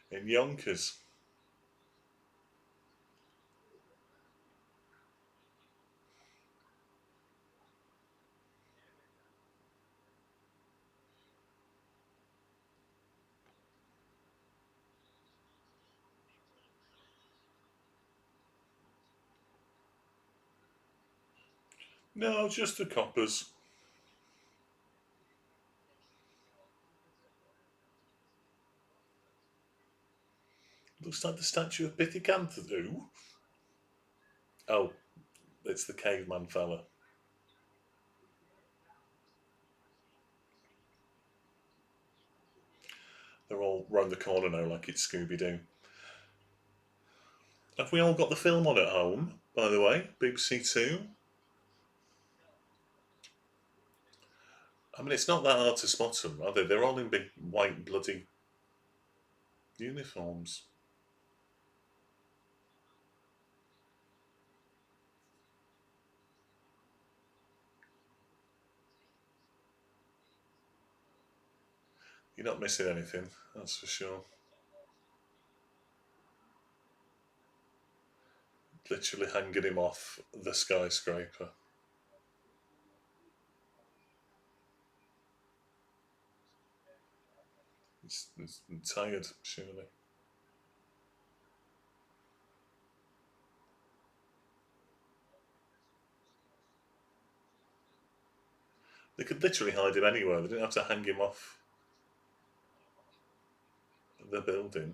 Speaker 1: In Yonkers. No, just the coppers. Looks like the statue of Pithecanthropus. Oh, it's the caveman fella. They're all round the corner now like it's Scooby-Doo. Have we all got the film on at home, by the way? BBC Two? I mean, it's not that hard to spot them, are they? They're all in big white bloody uniforms. You're not missing anything, that's for sure. Literally hanging him off the skyscraper. He's tired, surely. They could literally hide him anywhere. They didn't have to hang him off the building.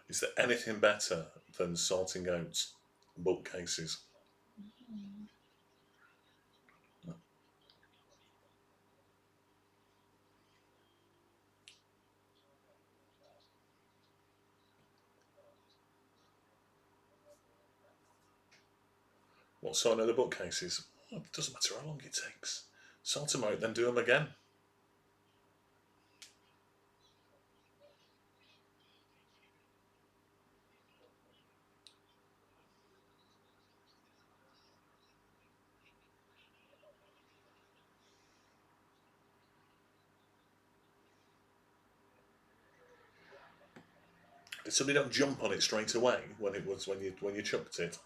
Speaker 1: Is there anything better than sorting out bookcases? What sorting out the bookcases? Oh, it doesn't matter how long it takes. Sort them out, then do them again. Did somebody not jump on it straight away when you chucked it?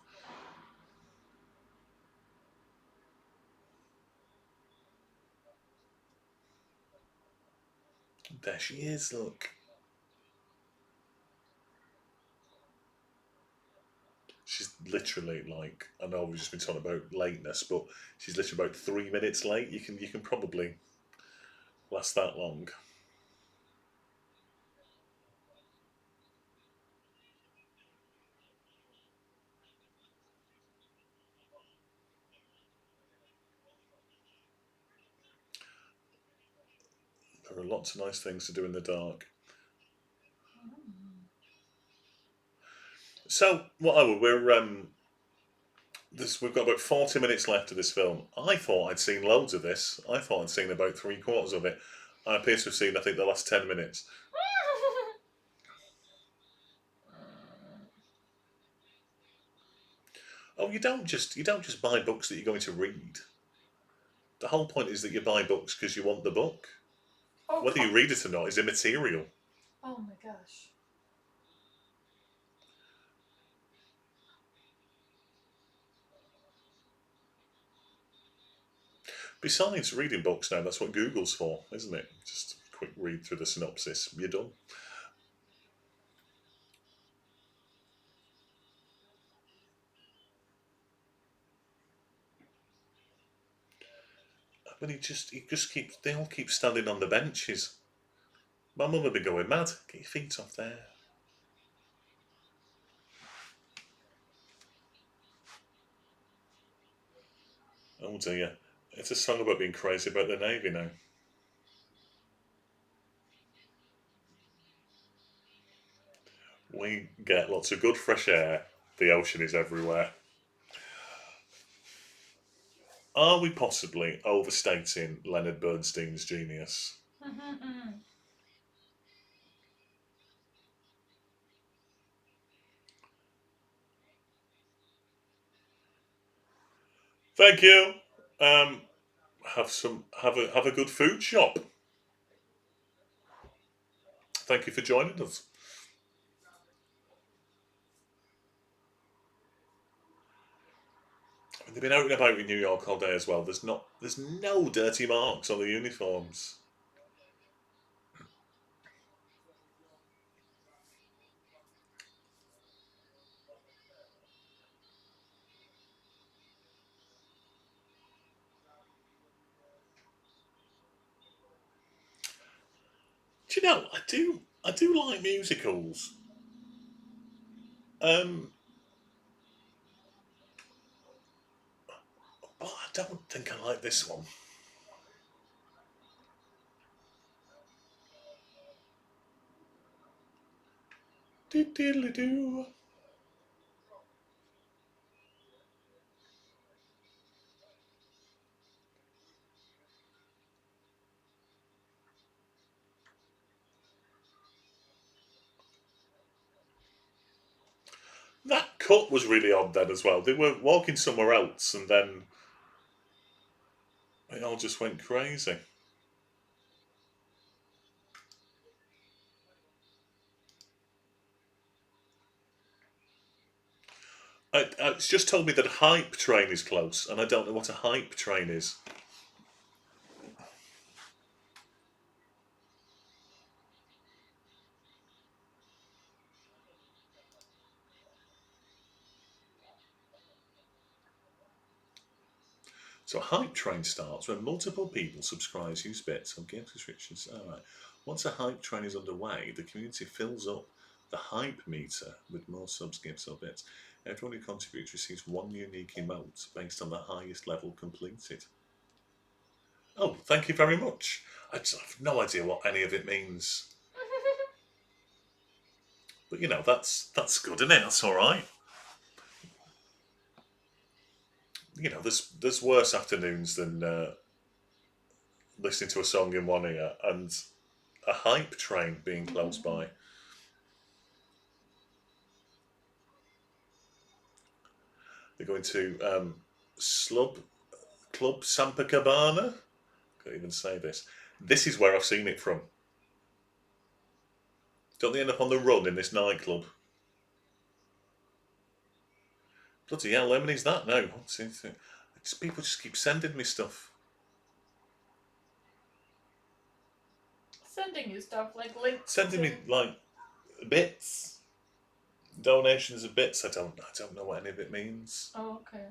Speaker 1: There she is, look. She's literally like, I know we've just been talking about lateness, but she's literally about 3 minutes late. You can probably last that long. There are lots of nice things to do in the dark. So what we've got about 40 minutes left of this film. I thought I'd seen loads of this. I thought I'd seen about 3/4 of it. I appear to have seen, I think, the last 10 minutes. Oh, you don't just buy books that you're going to read. The whole point is that you buy books because you want the book.
Speaker 2: Oh,
Speaker 1: Whether you read it or not is immaterial.
Speaker 2: oh my gosh.
Speaker 1: Besides, reading books now, that's what Google's for, isn't it? Just a quick read through the synopsis, you're done. But they all keep standing on the benches. My mum would be going mad. Get your feet off there. Oh dear. It's a song about being crazy about the Navy now. We get lots of good fresh air. The ocean is everywhere. Are we possibly overstating Leonard Bernstein's genius? Thank you. Um, have a good food shop. Thank you for joining us. I mean, they've been out and about in New York all day as well. There's no dirty marks on the uniforms. Do you know? I do like musicals. Um, but I don't think I like this one. Do. That cut was really odd then as well. They were walking somewhere else, and then it all just went crazy. It's just told me that Hype Train is close, and I don't know what a Hype Train is. So a Hype Train starts when multiple people subscribe, use bits, or game subscriptions. Alright. Once a Hype Train is underway, the community fills up the Hype meter with more subs, gifts, or bits. Everyone who contributes receives one unique emote based on the highest level completed. Oh, thank you very much. I just have no idea what any of it means. But you know, that's good, isn't it? That's alright. You know, there's worse afternoons than listening to a song in one ear and a Hype Train being close by. They're going to Club Sampacabana. Can't even say this. This is where I've seen it from. Don't they end up on the run in this nightclub? Bloody hell, how many's that now? People just keep sending me stuff.
Speaker 3: Sending you stuff like links.
Speaker 1: Sending me like bits, donations of bits. I don't know what any of it means.
Speaker 3: Oh, okay.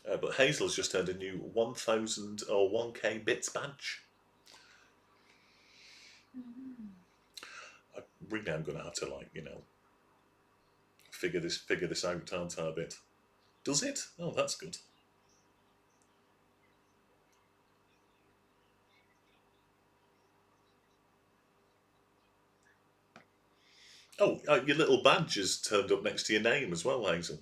Speaker 1: But Hazel's just earned a new 1,000 or 1K bits badge. Really, I'm going to have to figure this out, aren't I? A bit. Does it? Oh, that's good. Oh, your little badge has turned up next to your name as well, Hazel.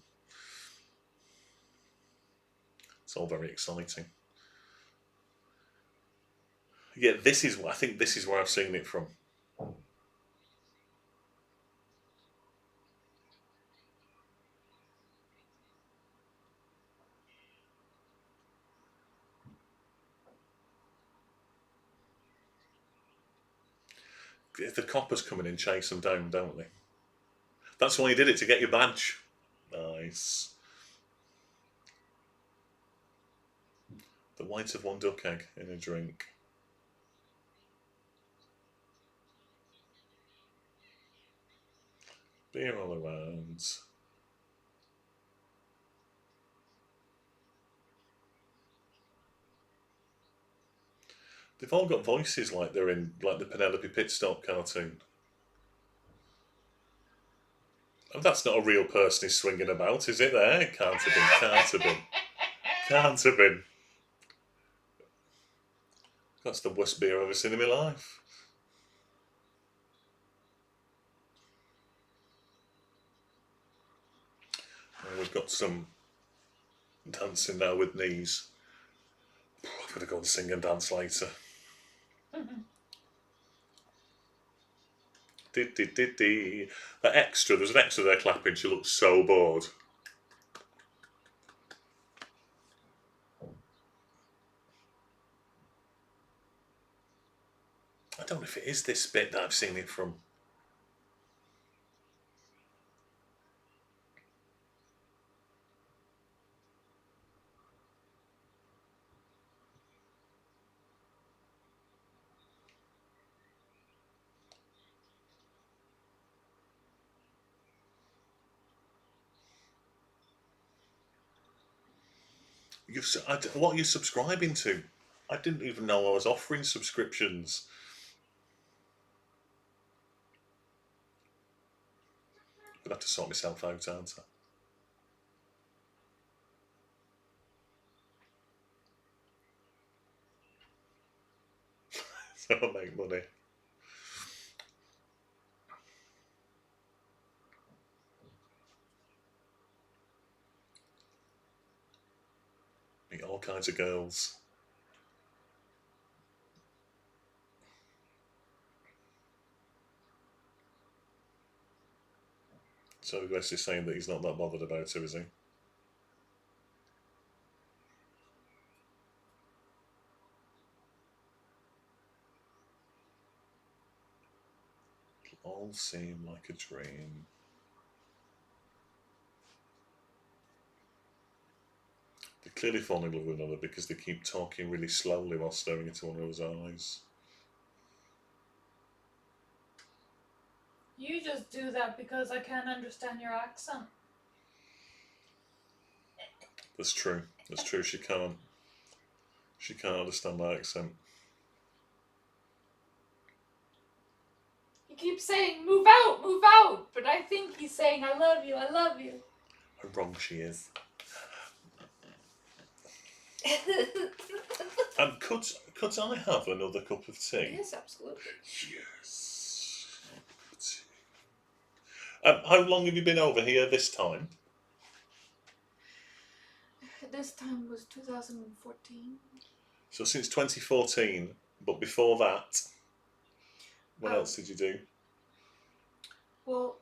Speaker 1: It's all very exciting. Yeah, I think this is where I've seen it from. The coppers come in and chase them down, don't they? That's why you did it, to get your badge. Nice. The white of one duck egg in a drink. Beer all around. They've all got voices like they're in like the Penelope Pitstop cartoon. Oh, that's not a real person he's swinging about, is it? There, can't have been. Can't have been. Can't have been. That's the worst beer I've ever seen in my life. And we've got some dancing now with knees. I'm going to go and sing and dance later. That extra, there's an extra there clapping, she looks so bored. I don't know if it is this bit that I've seen it from. What are you subscribing to? I didn't even know I was offering subscriptions. Gonna have to sort myself out, aren't I? So I'll make money. Meet all kinds of girls. So he's basically saying that he's not that bothered about her, is he? It'll all seem like a dream. They're clearly falling in love with one another because they keep talking really slowly while staring into one another's eyes.
Speaker 2: You just do that because I can't understand your accent.
Speaker 1: That's true. That's true. She can't. She can't understand my accent.
Speaker 3: He keeps saying, move out, but I think he's saying, I love you, I love you.
Speaker 1: How wrong she is. Could I have another cup of tea?
Speaker 3: Yes, absolutely.
Speaker 1: Yes. How long have you been over here this time?
Speaker 3: This time was 2014.
Speaker 1: So since 2014, but before that, what else did you do?
Speaker 3: Well,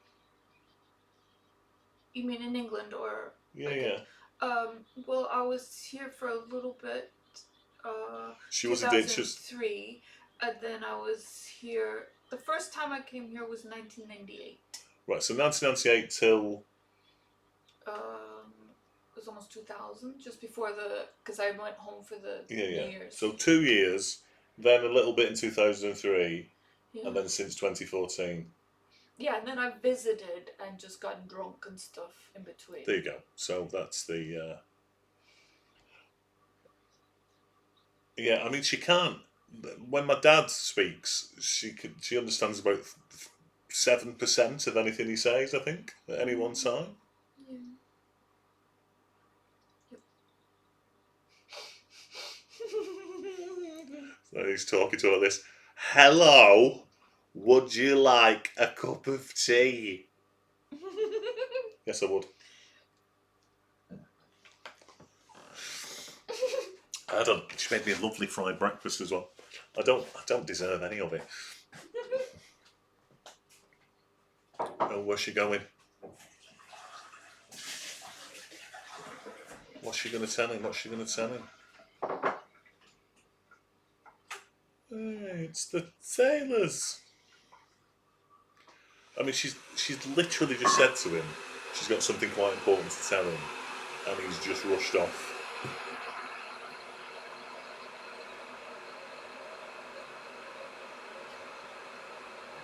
Speaker 3: you mean in England or?
Speaker 1: Yeah,
Speaker 3: okay.
Speaker 1: yeah.
Speaker 3: Well, I was here for a little bit.
Speaker 1: She was a date.
Speaker 3: 2003, and then I was here. The first time I came here was 1998.
Speaker 1: Right, so 1998 till.
Speaker 3: It was almost 2000, just before because I went home for the
Speaker 1: Yeah, yeah.
Speaker 3: New Year's.
Speaker 1: So 2 years, then a little bit in 2003,
Speaker 3: Yeah.
Speaker 1: and then since 2014.
Speaker 3: Yeah, and then I visited and just gotten drunk and stuff in between.
Speaker 1: There you go. So that's the. Yeah, I mean, she can't. When my dad speaks, she understands about 7% of anything he says, I think, at any one time.
Speaker 3: Yeah.
Speaker 1: So he's talking to her like this. Hello, would you like a cup of tea? Yes, I would. She made me a lovely fried breakfast as well. I don't deserve any of it. Oh, where's she going? What's she going to tell him? What's she going to tell him? Hey, it's the Taylors. I mean, she's literally just said to him she's got something quite important to tell him, and he's just rushed off.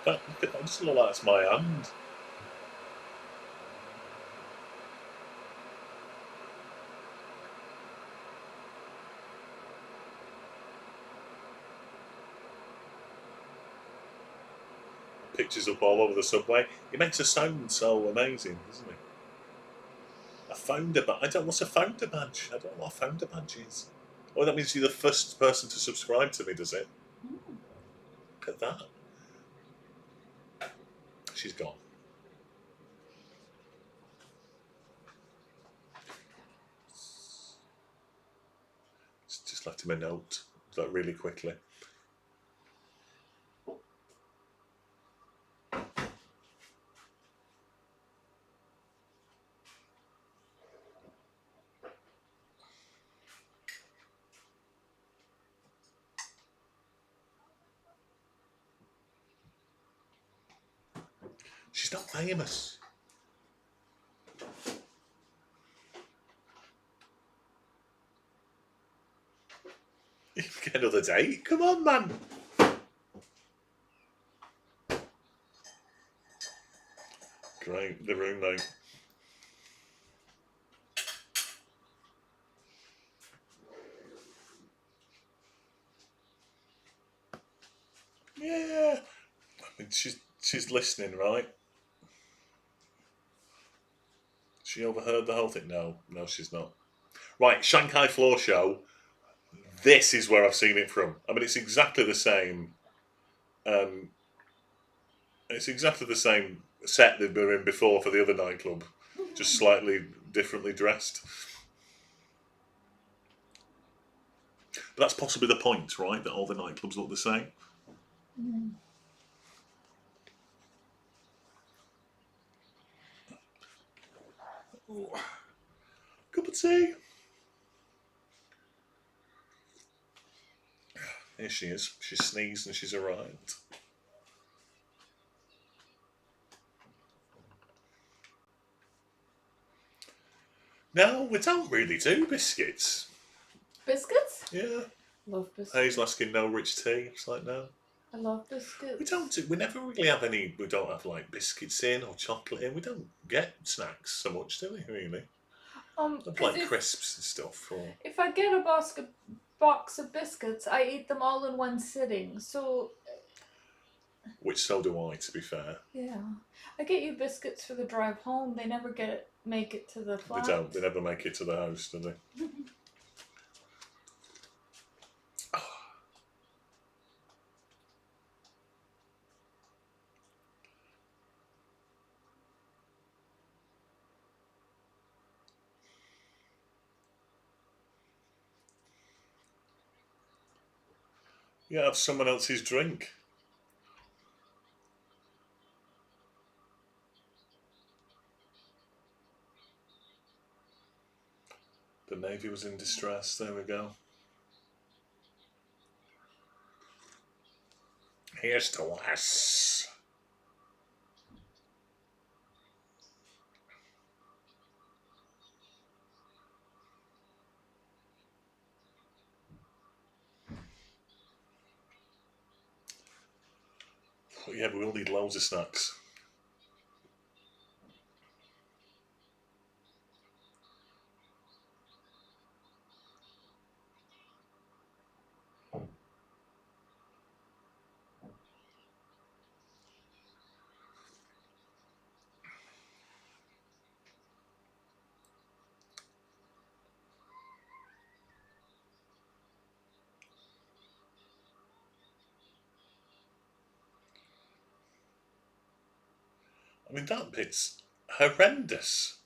Speaker 1: That doesn't look like it's my hand. Pictures up all over the subway. He makes a sound so amazing, doesn't he? A founder badge. I don't know what's a founder badge. I don't know what a founder badge is. Oh, that means you're the first person to subscribe to me, does it? Look at that. She's gone. Just left him a note, like really quickly. She's not famous. You can get another date. Come on, man. Great, the roommate. Yeah. I mean, she's listening, right? She overheard the whole thing. No, she's not. Right, Shanghai Floor Show. This is where I've seen it from. I mean, it's exactly the same. It's exactly the same set they were in before for the other nightclub, just slightly differently dressed. But that's possibly the point, right? That all the nightclubs look the same.
Speaker 3: Mm.
Speaker 1: Cup of tea. Here she is. She sneezed and she's arrived. No, we don't really do biscuits.
Speaker 3: Biscuits?
Speaker 1: Yeah.
Speaker 3: Love biscuits.
Speaker 1: Hazel asking no rich tea. It's like, no.
Speaker 3: I love biscuits.
Speaker 1: We don't do, we never really have any, we don't have like biscuits in or chocolate in. We don't get snacks so much, do we, really? Like crisps and stuff. Or...
Speaker 3: If I get a box of biscuits, I eat them all in one sitting. So...
Speaker 1: Which so do I, to be fair.
Speaker 3: Yeah. I get you biscuits for the drive home. They never make it to the flat.
Speaker 1: They don't. They never make it to the house, do they? Yeah, have someone else's drink. The Navy was in distress. There we go. Here's to us. Oh, yeah, we all need loads of snacks. I mean, that bit's horrendous.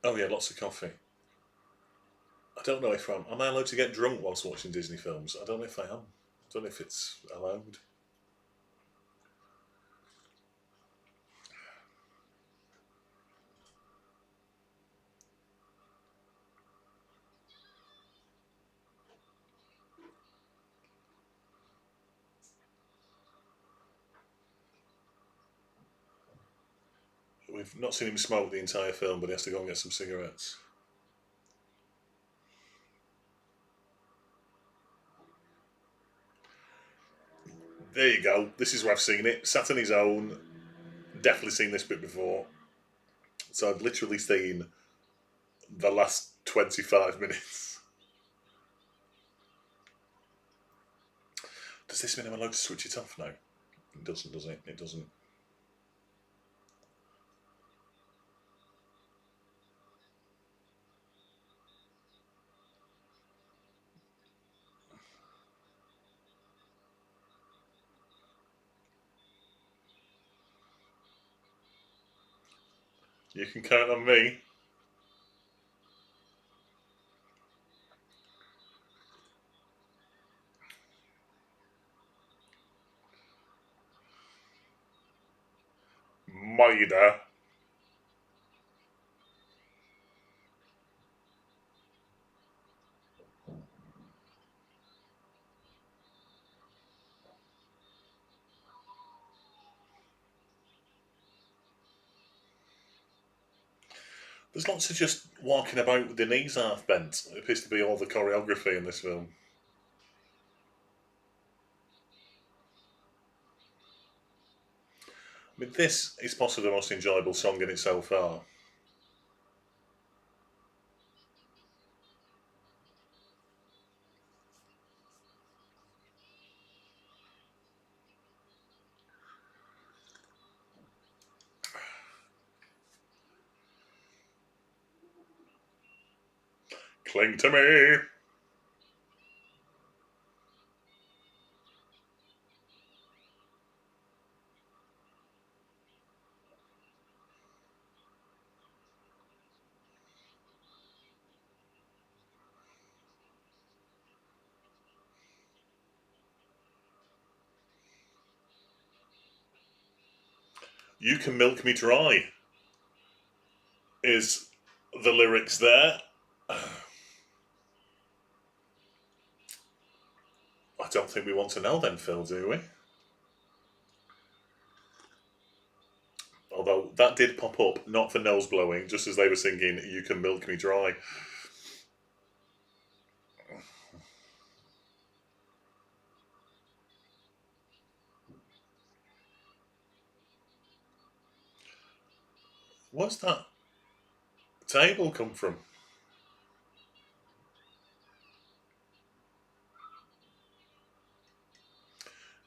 Speaker 1: Oh yeah, lots of coffee. I don't know if am I allowed to get drunk whilst watching Disney films? I don't know if I am. I don't know if it's allowed. We've not seen him smoke the entire film, but he has to go and get some cigarettes. There you go. This is where I've seen it. Sat on his own. Definitely seen this bit before. So I've literally seen the last 25 minutes. Does this mean I'm allowed to switch it off now? It doesn't, does it? It doesn't. You can count on me. Maida. There's lots of just walking about with the knees half bent. It appears to be all the choreography in this film. I mean, this is possibly the most enjoyable song in it so far. Cling to me. You can milk me dry is the lyrics there. I don't think we want to know then, Phil, do we? Although that did pop up, not for nose blowing, just as they were singing You Can Milk Me Dry. Where's that table come from?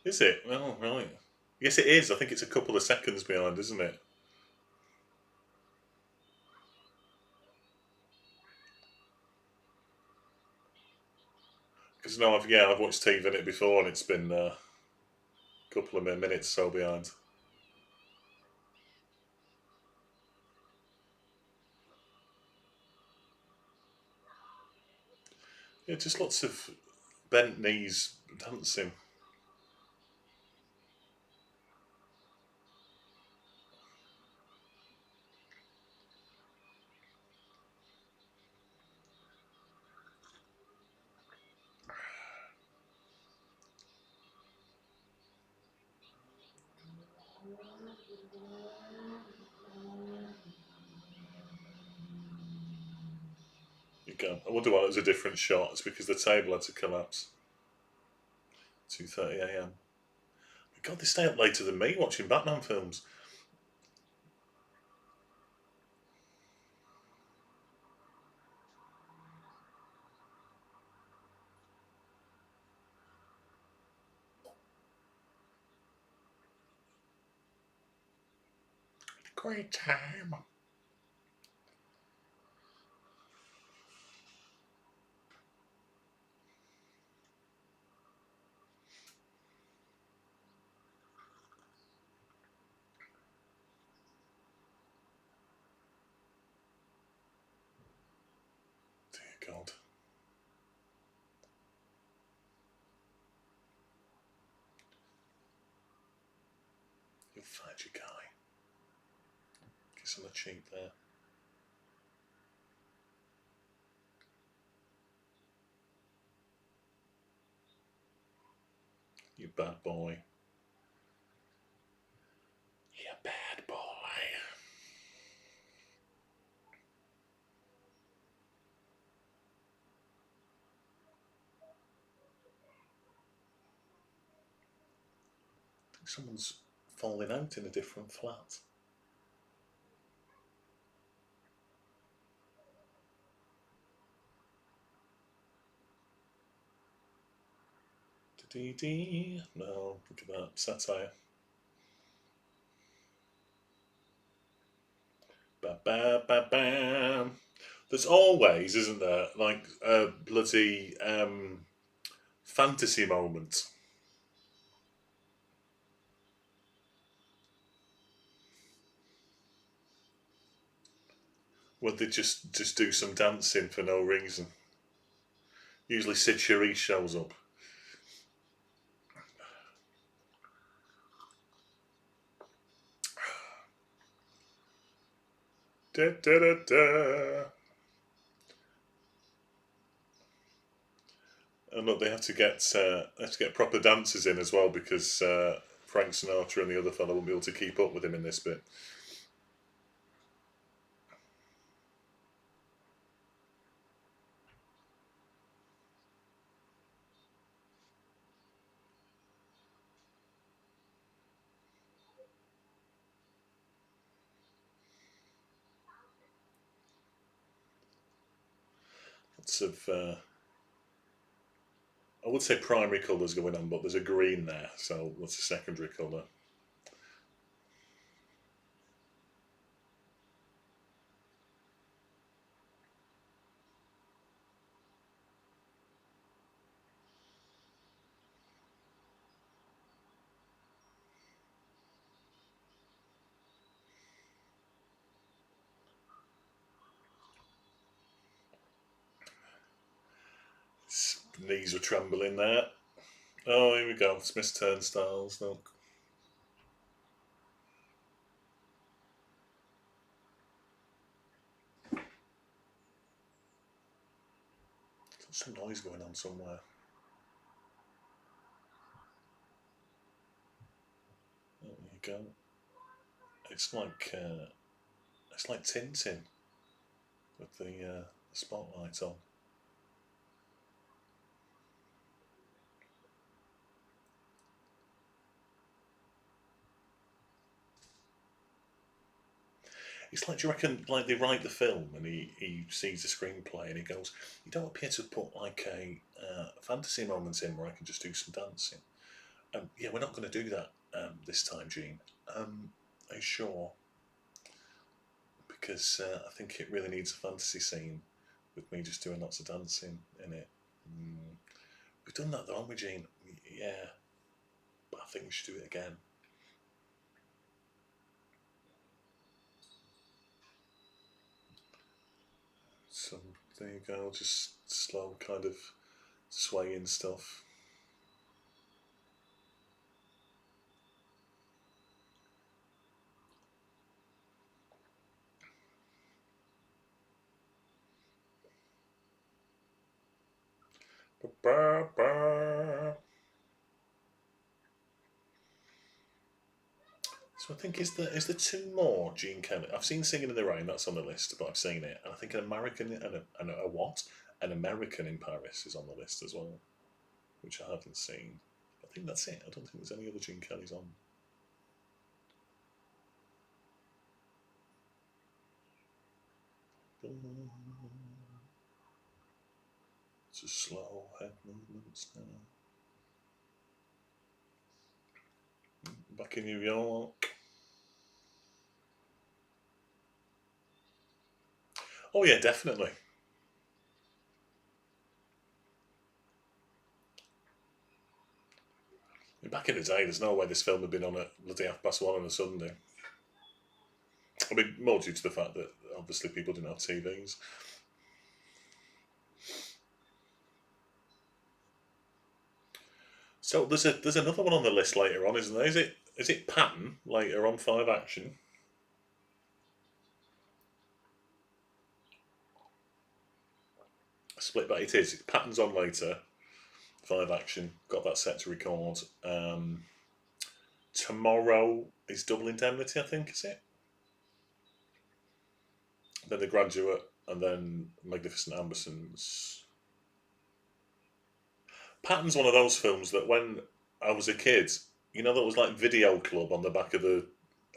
Speaker 1: Is it? Oh, right. Yes, it is. I think it's a couple of seconds behind, isn't it? Because no, I've watched TV in it before, and it's been a couple of minutes so behind. Yeah, just lots of bent knees dancing. You go. I wonder why it was a different shot. It's because the table had to collapse. 2:30 a.m. God, they stay up later than me watching Batman films. Great time. Dear God. You'll find your guy. Kiss on the cheek there. You bad boy. You bad boy. I think someone's falling out in a different flat. Dee. No, look at that satire. Ba ba ba bam. There's always, isn't there, like a bloody fantasy moment. Where they just do some dancing for no reason. Usually Sid Charisse shows up. Da, da, da, da. And look, they have to get proper dancers in as well because Frank Sinatra and the other fellow won't be able to keep up with him in this bit. Lots of I would say primary colours going on, but there's a green there, so that's a secondary colour. Knees were trembling there. Oh, here we go. Smith's Turnstiles. Look. There's some noise going on somewhere. There you go. It's like Tintin with the spotlight on. It's like, do you reckon, like they write the film and he sees the screenplay and he goes, you don't appear to put like a fantasy moment in where I can just do some dancing. Yeah, we're not going to do that this time, Gene. Are you sure? Because I think it really needs a fantasy scene with me just doing lots of dancing in it. We've done that though, haven't we, Gene? Yeah, but I think we should do it again. So there you go, just slow kind of swaying stuff. So I think is there two more Gene Kelly? I've seen Singing in the Rain, that's on the list, but I've seen it, and I think an American and a what? An American in Paris is on the list as well, which I haven't seen. I think that's it. I don't think there's any other Gene Kellys on. It's a slow head movements now. Back in New York. Oh yeah, definitely. Back in the day, there's no way this film had been on at bloody 1:30 on a Sunday. I mean, more due to the fact that obviously people didn't have TVs. So there's another one on the list later on, isn't there? Is it Patton later on 5 Action? Split, but it is. Patton's on later. 5 Action. Got that set to record. Tomorrow is Double Indemnity, I think, is it? Then The Graduate, and then Magnificent Ambersons. Patton's one of those films that when I was a kid, you know, that was like Video Club on the back of the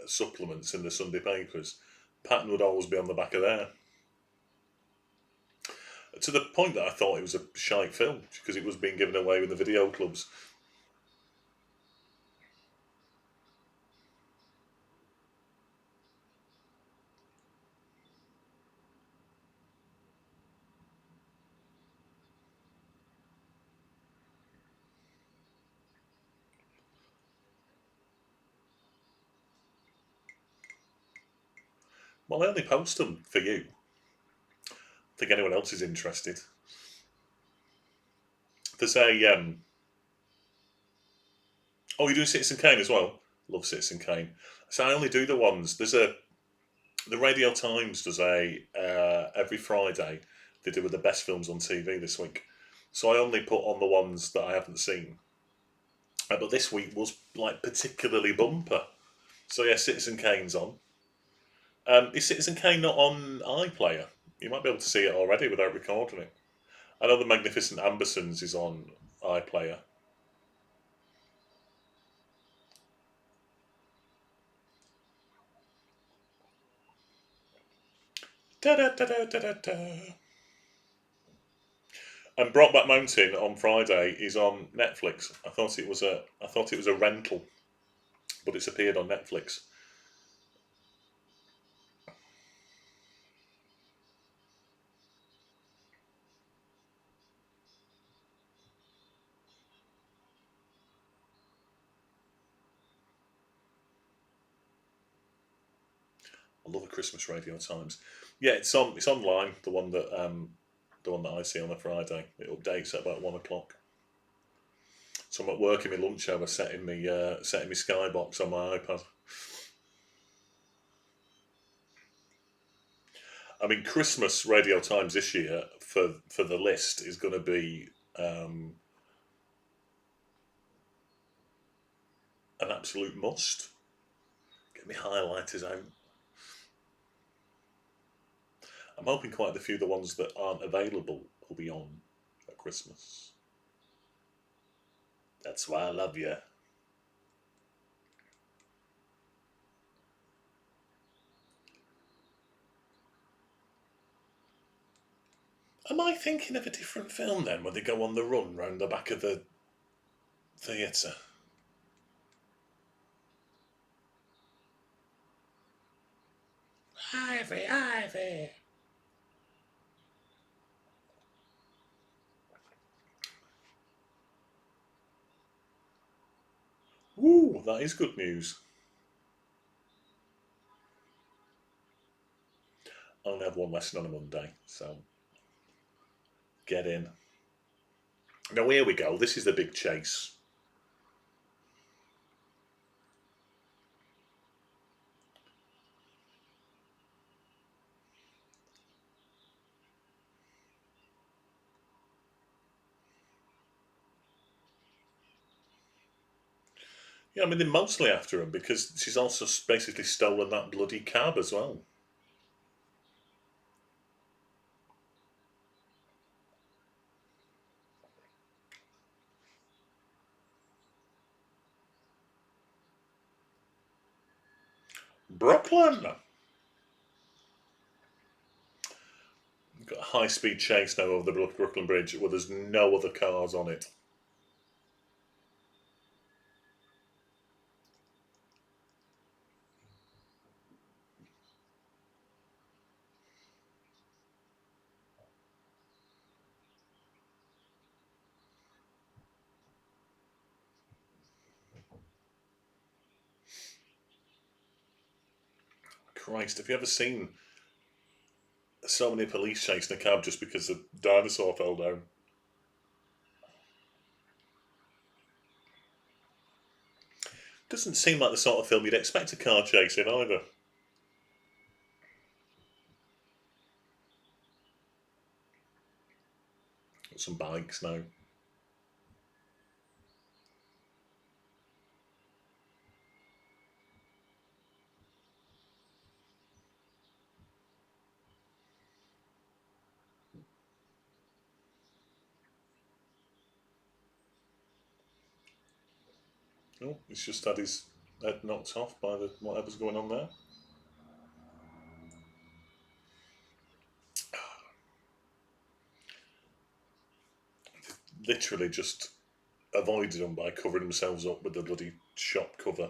Speaker 1: supplements in the Sunday papers. Patton would always be on the back of there. To the point that I thought it was a shite film because it was being given away with the video clubs. Well, I only post them for you. I think anyone else is interested. There's a oh, you're doing Citizen Kane as well? Love Citizen Kane. So I only do the ones. The Radio Times does a every Friday they do with the best films on TV this week. So I only put on the ones that I haven't seen. But this week was like particularly bumper. So yeah, Citizen Kane's on. Is Citizen Kane not on iPlayer? You might be able to see it already without recording it. I know the Magnificent Ambersons is on iPlayer. Da da da da da da. And Brokeback Mountain on Friday is on Netflix. I thought it was a rental, but it's appeared on Netflix. I love the Christmas Radio Times. Yeah, it's online. The one that the one that I see on a Friday. It updates at about 1 o'clock. So I'm at work in my lunch hour setting me Skybox on my iPad. I mean, Christmas Radio Times this year for the list is going to be an absolute must. Get me highlighters out. I'm hoping quite a few of the ones that aren't available will be on at Christmas. That's why I love you. Am I thinking of a different film then, where they go on the run round the back of the theatre? Ivy, Ivy. Woo, that is good news. I only have one lesson on a Monday, so get in. Now here we go. This is the big chase. Yeah, I mean, they're mostly after him because she's also basically stolen that bloody cab as well. Brooklyn! We've got a high-speed chase now over the Brooklyn Bridge where there's no other cars on it. Christ, have you ever seen so many police chasing a cab just because a dinosaur fell down? Doesn't seem like the sort of film you'd expect a car chase in either. Got some bikes now. Oh, he's just had his head knocked off by the whatever's going on there. Literally just avoided them by covering themselves up with the bloody shop cover.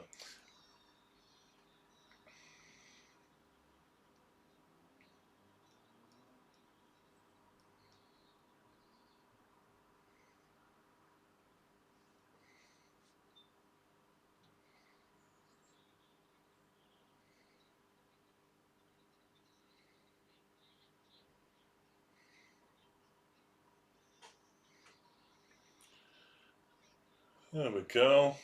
Speaker 1: There we go.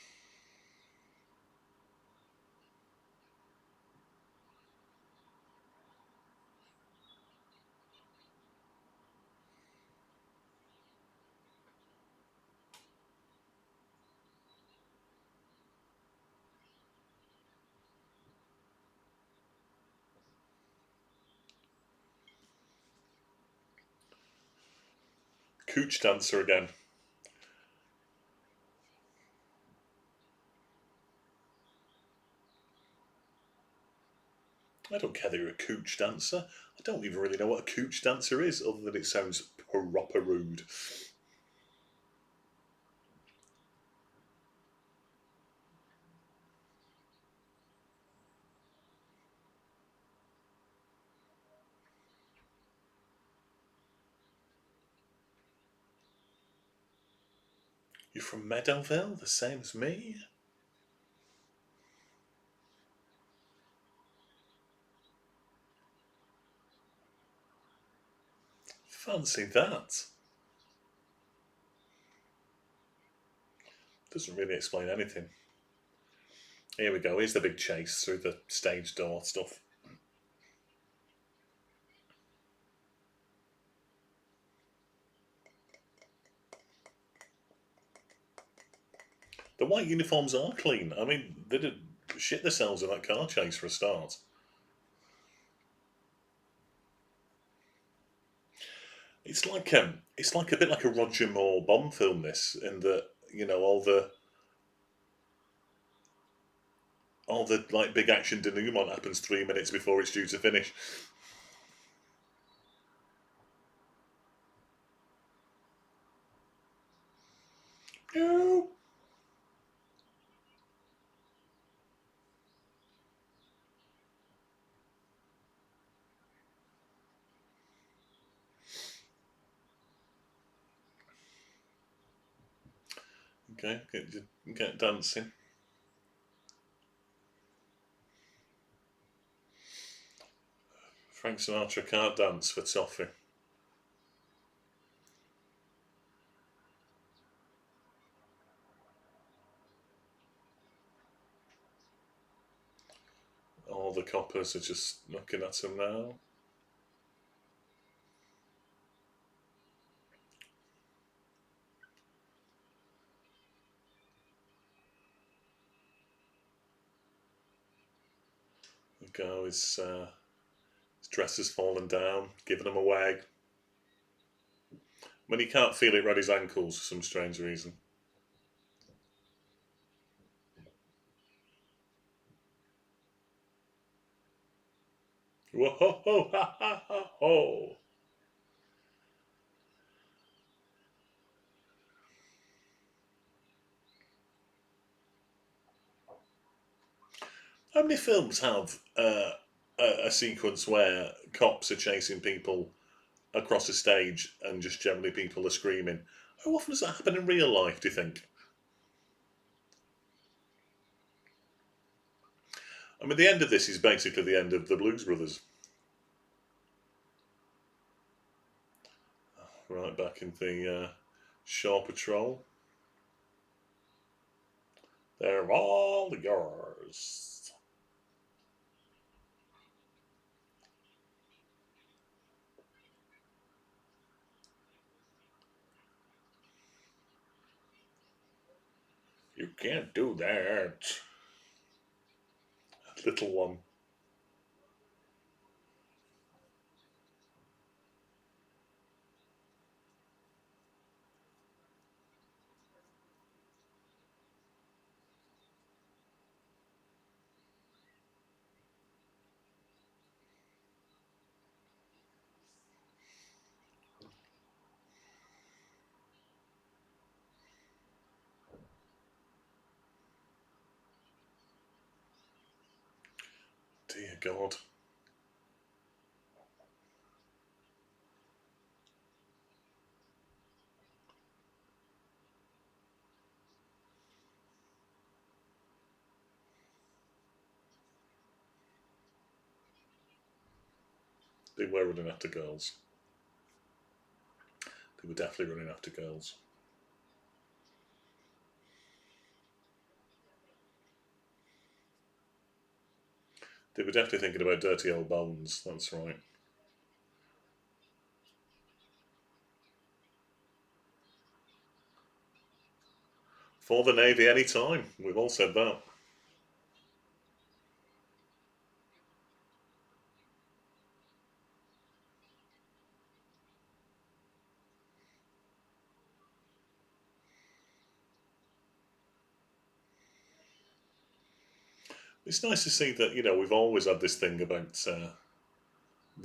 Speaker 1: Cooch dancer again. I don't care that you're a cooch dancer. I don't even really know what a cooch dancer is, other than it sounds proper rude. You're from Meadowville, the same as me? Fancy that. Doesn't really explain anything. Here we go. Here's the big chase through the stage door stuff. The white uniforms are clean. I mean, they did shit themselves in that car chase for a start. It's like a bit like a Roger Moore Bond film. This, in that, you know, all the like big action denouement happens 3 minutes before it's due to finish. No. Okay, get dancing. Frank Sinatra can't dance for toffee. All the coppers are just looking at him now. The go, his dress has fallen down, giving him a wag. When he can't feel it around his ankles for some strange reason. Whoa ho ho ha ha ha ho! How many films have a sequence where cops are chasing people across a stage and just generally people are screaming? How often does that happen in real life, do you think? I mean, the end of this is basically the end of the Blues Brothers. Right back in the Shaw Patrol. They're all yours. You can't do that. Little one. Dear God. They were running after girls. They were definitely running after girls. They were definitely thinking about dirty old bones, that's right. For the Navy any time, we've all said that. It's nice to see that, you know, we've always had this thing about the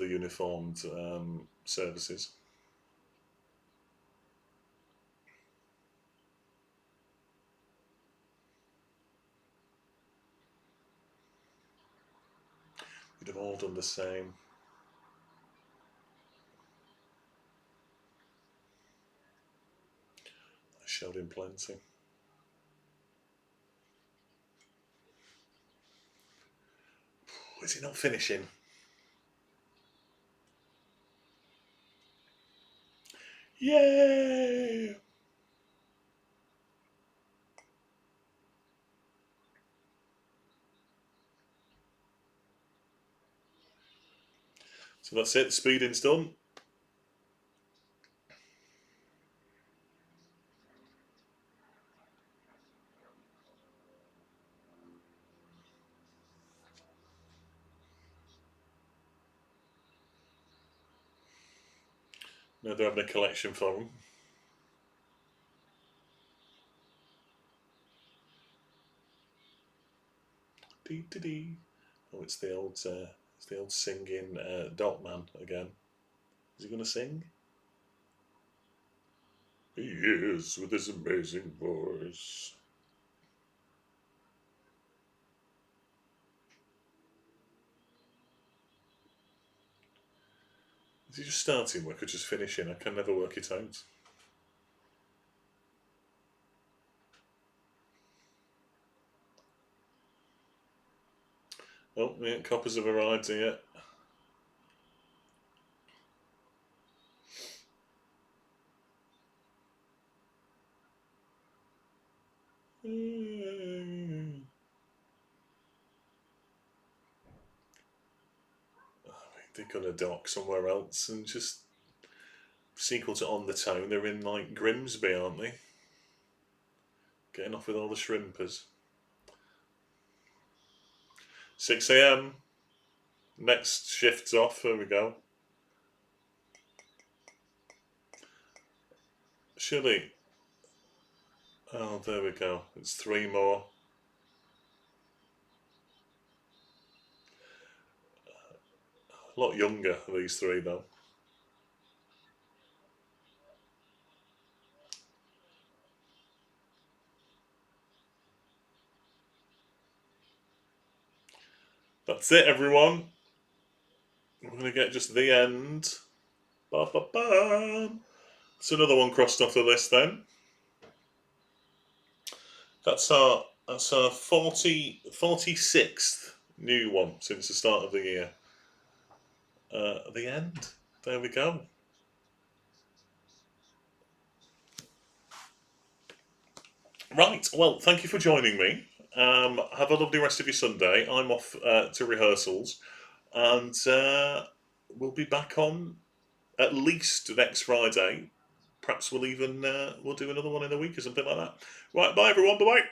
Speaker 1: uniformed services. We'd have all done the same. I showed him plenty. Is he not finishing? Yay! So that's it, the speeding's done. Now they're having a collection for them. Dee dee dee. Oh, it's the old singing Dot Man again. Is he going to sing? He is, with his amazing voice. Is he just starting work or just finishing? I can never work it out. Oh, yeah, coppers have arrived here. They're gonna dock somewhere else and just sequel to On the Town. They're in like Grimsby, aren't they? Getting off with all the shrimpers. 6 a.m. Next shift's off. There we go. Surely. Oh, there we go. It's 3 more. A lot younger, these 3, though. That's it, everyone. We're going to get just the end. Ba ba ba. It's another one crossed off the list then. That's our 46th new one since the start of the year. The end. There we go. Right. Well, thank you for joining me. Have a lovely rest of your Sunday. I'm off to rehearsals, and we'll be back on at least next Friday. Perhaps we'll even we'll do another one in a week or something like that. Right. Bye, everyone. Bye bye.